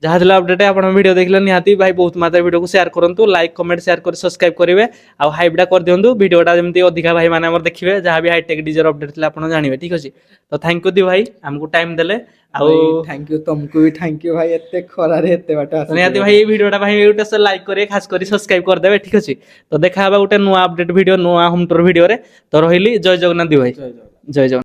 ଯାହା ଥିଲା ଅପଡେଟ୍ ଆପଣ ଭିଡ଼ିଓ ଦେଖିଲେ ନିହାତି ଭାଇ ବହୁତ ମାତ୍ରାରେ ଭିଡ଼ିଓକୁ ସେୟାର କରନ୍ତୁ, ଲାଇକ୍ କମେଣ୍ଟ ସେୟାର କରି ସବସ୍କ୍ରାଇବ କରିବେ ଆଉ ହାଇପଟା କରିଦିଅନ୍ତୁ, ଭିଡ଼ିଓଟା ଯେମିତି ଅଧିକା ଭାଇ ମାନେ ଆମର ଦେଖିବେ, ଯାହା ବି ହାଇଟେକ୍ ଡିଜେର ଅପଡେଟ୍ ଥିଲା ଆପଣ ଜାଣିବେ। ଠିକ ଅଛି, ତ ଥ୍ୟାଙ୍କ ୟୁ ଦି ଭାଇ ଆମକୁ ଟାଇମ୍ ଦେଲେ ଆଉ ଥ୍ୟାଙ୍କ ୟୁ, ତମକୁ ବି ଥ୍ୟାଙ୍କ ୟୁ ଭାଇ, ଏତେ ଖରାରେ ଏତେ ବାଟ ନିହାତି ଭାଇ ଏଇ ଭିଡ଼ିଓଟା ଭାଇ ଗୋଟେ ଲାଇକ୍ କରିବେ, ଖାସ କରି ସବସ୍କ୍ରାଇବ କରିଦେବେ। ଠିକ ଅଛି, ତ ଦେଖା ହବା ଗୋଟେ ନୂଆ ଅପଡେଟ୍ ଭିଡ଼ିଓ, ନୂଆ ହୋମ ଟୁର ଭିଡ଼ିଓରେ। ତ ରହିଲି, ଜୟ ଜଗନ୍ନାଥ ଦି ଭାଇ, ଜୟ ଜଗନ୍ନାଥ।